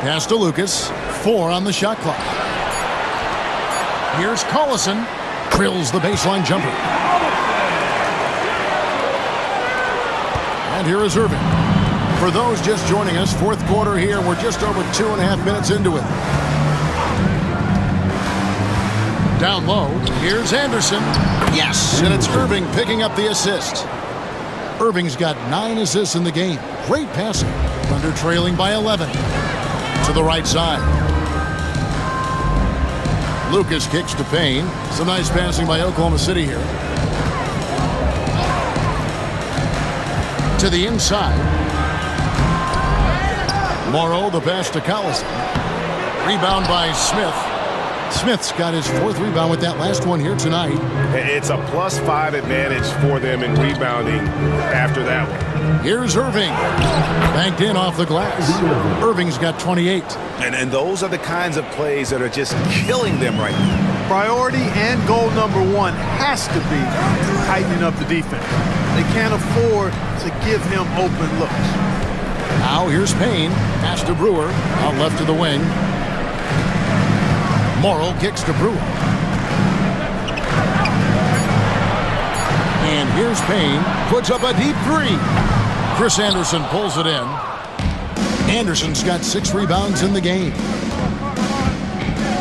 Pass to Lucas. 4 on the shot clock. Here's Collison. Drills the baseline jumper. And here is Irving. For those just joining us, fourth quarter here. We're just over 2.5 minutes into it. Down low. Here's Anderson. Yes, and it's Irving picking up the assist. Irving's got 9 assists in the game. Great passing. Thunder trailing by 11. To the right side. Lucas kicks to Payne. Some nice passing by Oklahoma City here. To the inside. Morrow, the pass to Collison. Rebound by Smith. Smith's got his 4th rebound with that last one here tonight. It's a +5 advantage for them in rebounding after that one. Here's Irving. Banked in off the glass. Irving's got 28. And those are the kinds of plays that are just killing them right now. Priority and goal number 1 has to be tightening up the defense. They can't afford to give him open looks. Now here's Payne. Pass to Brewer. Out left to the wing. Morrow kicks to Brewer. And here's Payne. Puts up a deep 3. Chris Anderson pulls it in. Anderson's got 6 rebounds in the game.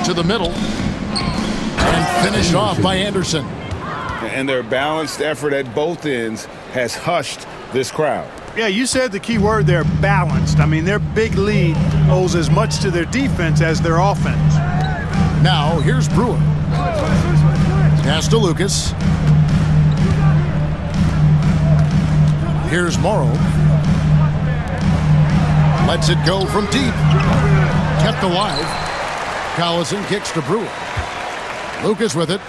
To the middle. And finished off by Anderson. And their balanced effort at both ends has hushed this crowd. Yeah, you said the key word there, balanced. I mean, their big lead owes as much to their defense as their offense. Now, here's Brewer. Pass to Lucas. Here's Morrow. Lets it go from deep. Kept alive. Collison kicks to Brewer. Lucas with it.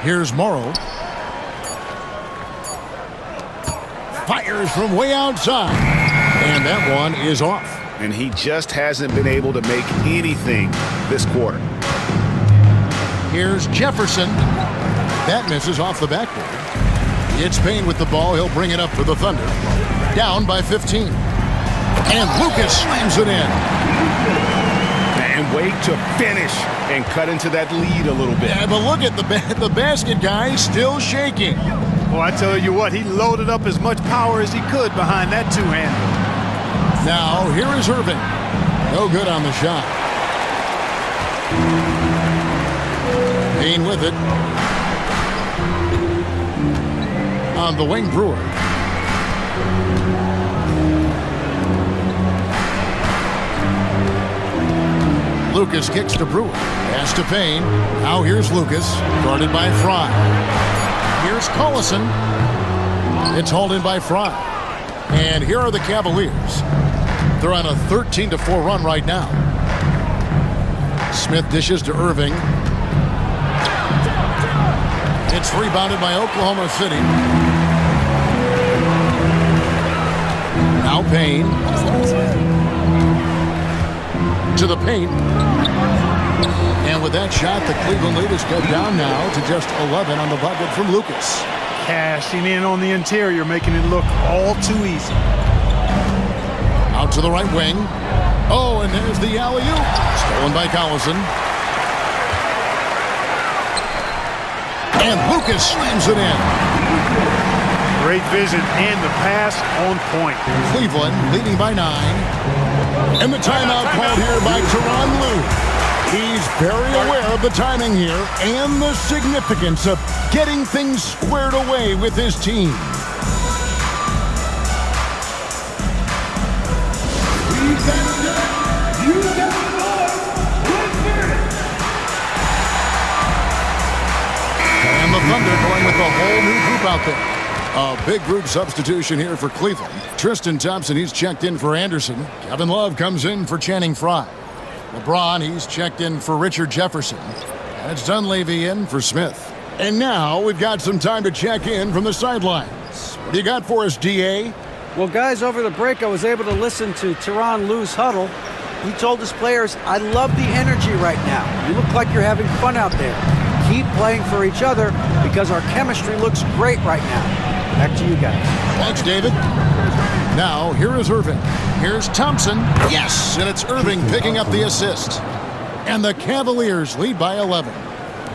Here's Morrow. Fires from way outside. And that one is off. And he just hasn't been able to make anything this quarter. Here's Jefferson. That misses off the backboard. It's Payne with the ball. He'll bring it up for the Thunder. Down by 15. And Lucas slams it in. And wait to finish and cut into that lead a little bit. Yeah, but look at the basket guy still shaking. Well, I tell you what, he loaded up as much power as he could behind that 2-hander. Now, here is Irving. No good on the shot. Payne with it. On the wing, Brewer. Lucas kicks to Brewer. Pass to Payne. Now here's Lucas. Guarded by Fry. Here's Collison. It's hauled in by Fry. And here are the Cavaliers. They're on a 13-4 run right now. Smith dishes to Irving. It's rebounded by Oklahoma City. Now Payne. To the paint. And with that shot, the Cleveland lead is cut down now to just 11 on the bucket from Lucas. Cashing in on the interior, making it look all too easy. Out to the right wing. Oh, and there's the alley-oop. Stolen by Collison. And Lucas slams it in. Great vision and the pass on point. Cleveland leading by 9. And the timeout called here by Tyronn Lue. He's very aware of the timing here and the significance of getting things squared away with his team. And the Thunder going with a whole new group out there. A big group substitution here for Cleveland. Tristan Thompson, he's checked in for Anderson. Kevin Love comes in for Channing Frye. LeBron, he's checked in for Richard Jefferson. And it's Dunleavy in for Smith. And now we've got some time to check in from the sidelines. What do you got for us, DA? Well, guys, over the break, I was able to listen to Tyronn Lue's huddle. He told his players, I love the energy right now. You look like you're having fun out there. Keep playing for each other because our chemistry looks great right now. Back to you guys. Thanks, David. Now, here is Irving. Here's Thompson. Yes, and it's Irving picking up the assist. And the Cavaliers lead by 11.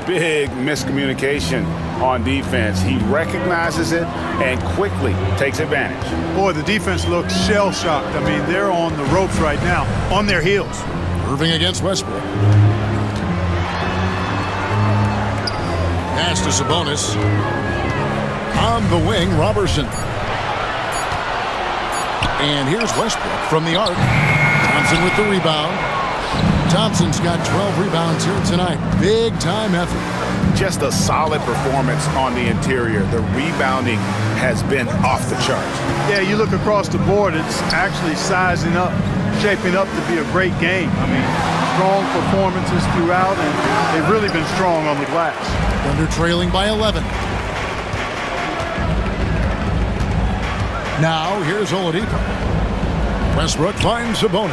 Big miscommunication on defense. He recognizes it and quickly takes advantage. Boy, the defense looks shell-shocked. I mean, they're on the ropes right now, on their heels. Irving against Westbrook. Pass to Sabonis. On the wing, Robertson. And here's Westbrook from the arc. Thompson with the rebound. Thompson's got 12 rebounds here tonight. Big time effort. Just a solid performance on the interior. The rebounding has been off the charts. Yeah, you look across the board, it's actually sizing up, shaping up to be a great game. I mean, strong performances throughout, and they've really been strong on the glass. Thunder trailing by 11. Now, here's Oladipo. Westbrook finds Sabonis.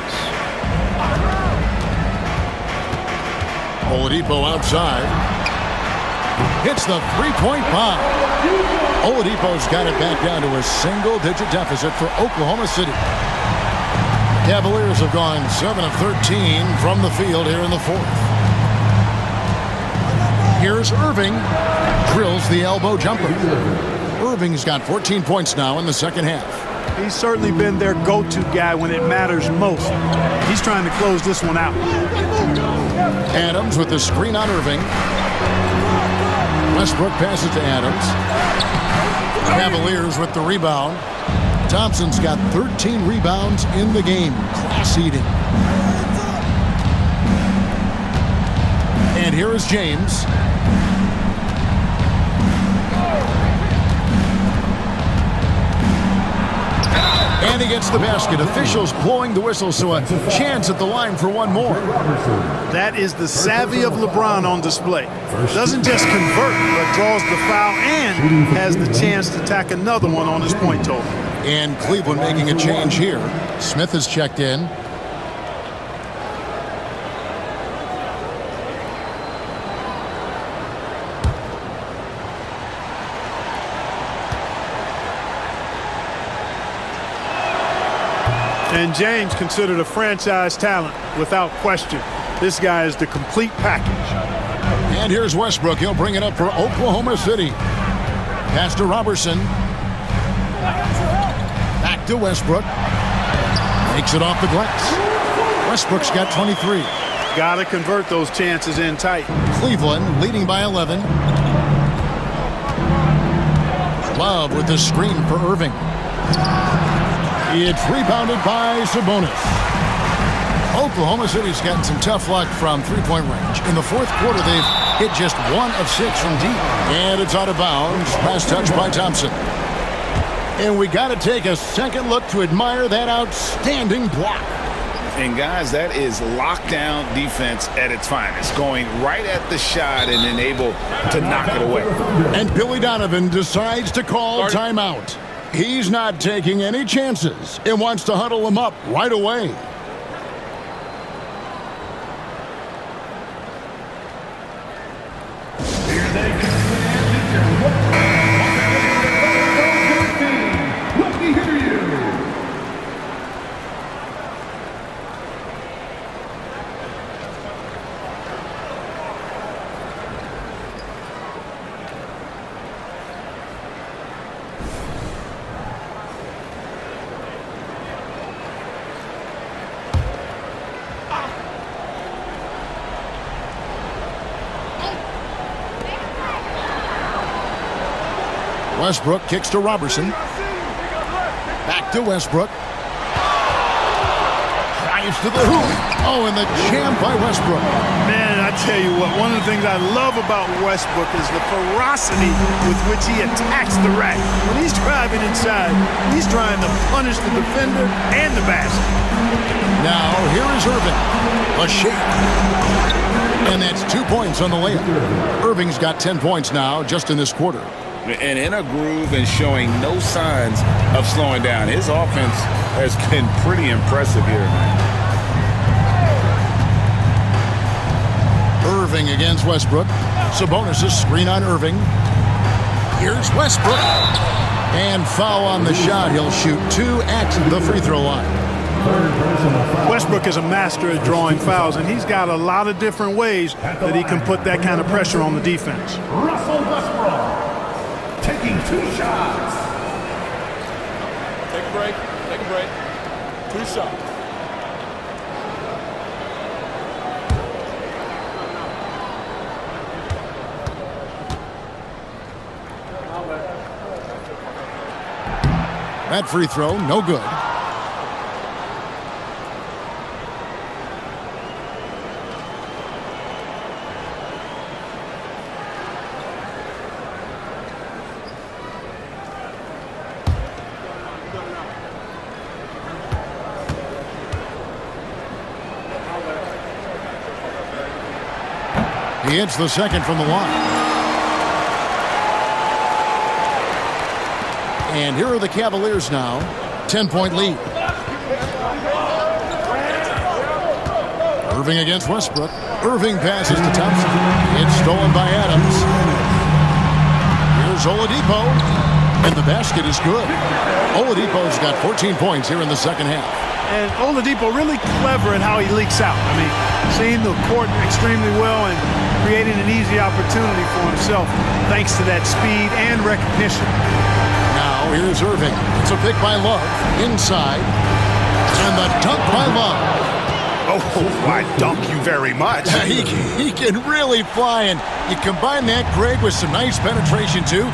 Oladipo outside. Hits the three-point bomb. Oladipo's got it back down to a single-digit deficit for Oklahoma City. Cavaliers have gone 7 of 13 from the field here in the fourth. Here's Irving. Drills the elbow jumper. Irving's got 14 points now in the second half. He's certainly been their go-to guy when it matters most. He's trying to close this one out. Adams with the screen on Irving. Westbrook passes to Adams. Cavaliers with the rebound. Thompson's got 13 rebounds in the game. Class eating. And here is James. And he gets the basket. Officials blowing the whistle, so a chance at the line for one more. That is the savvy of LeBron on display. Doesn't just convert, but draws the foul and has the chance to tack another one on his point total. And Cleveland making a change here. Smith has checked in. And James considered a franchise talent without question. This guy is the complete package. And here's Westbrook. He'll bring it up for Oklahoma City. Pass to Robertson. Back to Westbrook. Makes it off the glass. Westbrook's got 23. Got to convert those chances in tight. Cleveland leading by 11. Love with the screen for Irving. It's rebounded by Sabonis. Oklahoma City's gotten some tough luck from three-point range. In the fourth quarter, they've hit just 1 of 6 from deep. And it's out of bounds. Pass touch by Thompson. And we got to take a second look to admire that outstanding block. And guys, that is lockdown defense at its finest. Going right at the shot and then able to knock it away. And Billy Donovan decides to call timeout. He's not taking any chances and wants to huddle him up right away. Here they come. Let me hear you. Westbrook kicks to Robertson. Back to Westbrook. Drives to the hoop. Oh, and the jam by Westbrook. Man, I tell you what, one of the things I love about Westbrook is the ferocity with which he attacks the rack. When he's driving inside, he's trying to punish the defender and the basket. Now, here is Irving. A shake. And that's 2 points on the layup. Irving's got 10 points now just in this quarter. And in a groove and showing no signs of slowing down. His offense has been pretty impressive here tonight. Irving against Westbrook. Sabonis' screen on Irving. Here's Westbrook. And foul on the shot. He'll shoot 2 at the free throw line. Westbrook is a master at drawing fouls, and he's got a lot of different ways that he can put that kind of pressure on the defense. Russell Westbrook taking 2 shots. Take a break. Take a break. 2 shots. That free throw, no good. He hits the second from the line. And here are the Cavaliers now. 10-point lead. Irving against Westbrook. Irving passes to Thompson. It's stolen by Adams. Here's Oladipo. And the basket is good. Oladipo's got 14 points here in the second half. And Oladipo really clever in how he leaks out. I mean, seeing the court extremely well and creating an easy opportunity for himself thanks to that speed and recognition. Now here's Irving. It's a pick by Love. Inside. And the dunk by Love. Oh, I dunk you very much. He can really fly, and you combine that, Greg, with some nice penetration, too,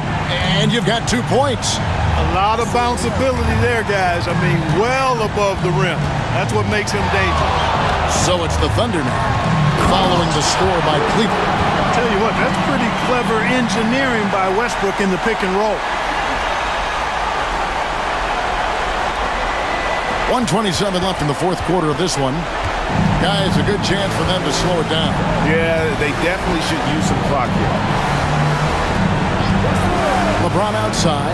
and you've got 2 points. A lot of bounceability there, guys. I mean, well above the rim. That's what makes him dangerous. So it's the Thunder now, following the score by Cleveland. I'll tell you what, that's pretty clever engineering by Westbrook in the pick and roll. 1:27 left in the fourth quarter of this one. Guys, a good chance for them to slow it down. Yeah, they definitely should use some clock here. LeBron outside.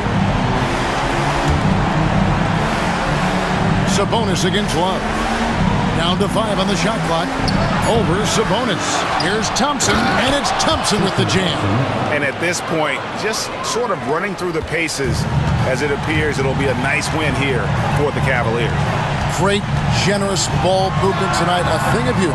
Sabonis against Love. Down to 5 on the shot clock. Over Sabonis. Here's Thompson, and it's Thompson with the jam. And at this point, just sort of running through the paces, as it appears it'll be a nice win here for the Cavaliers. Great, generous ball movement tonight. A thing of beauty.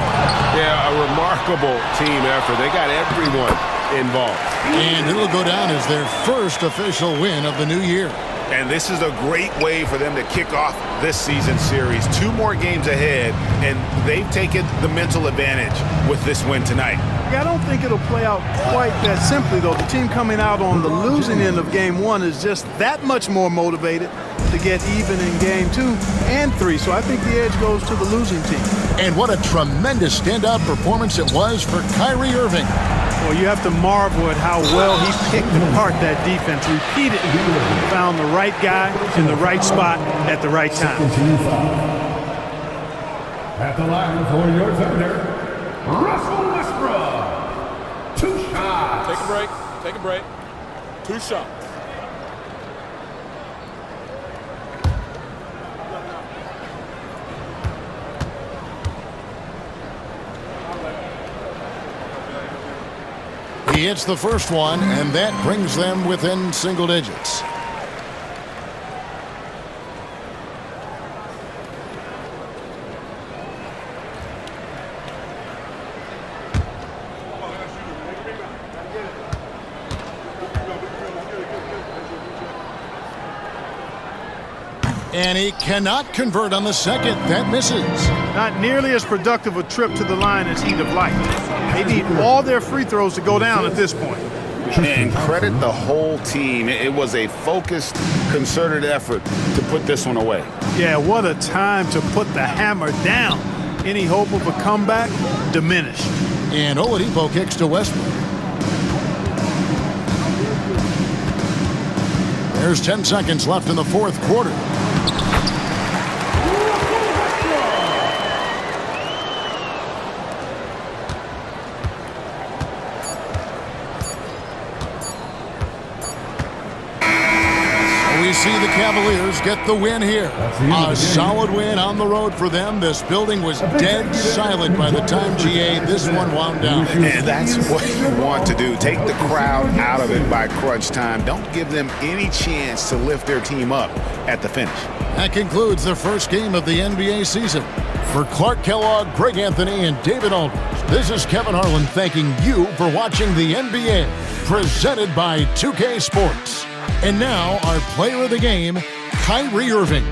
Yeah, a remarkable team effort. They got everyone involved. And it'll go down as their first official win of the new year. And this is a great way for them to kick off this season series. 2 more games ahead, and they've taken the mental advantage with this win tonight. I don't think it'll play out quite that simply, though. The team coming out on the losing end of game 1 is just that much more motivated to get even in game 2 and 3. So I think the edge goes to the losing team. And what a tremendous standout performance it was for Kyrie Irving. Well, you have to marvel at how well he picked apart that defense repeatedly. He found the right guy in the right spot at the right time. At the line for your Thunder, Russell Westbrook. 2 shots. Take a break. Take a break. 2 shots. He hits the first one, and that brings them within single digits. And he cannot convert on the second. That misses. Not nearly as productive a trip to the line as he'd have liked. They need all their free throws to go down at this point. And credit the whole team. It was a focused, concerted effort to put this one away. Yeah, what a time to put the hammer down. Any hope of a comeback diminished. And Oladipo kicks to Westbrook. There's 10 seconds left in the fourth quarter. We see the Cavaliers get the win here. A solid win on the road for them. This building was dead silent by the time, GA, this one wound down. And that's what you want to do. Take the crowd out of it by crunch time. Don't give them any chance to lift their team up at the finish. That concludes the first game of the NBA season. For Clark Kellogg, Greg Anthony, and David Aldridge, this is Kevin Harlan thanking you for watching the NBA, presented by 2K Sports. And now, our player of the game, Kyrie Irving.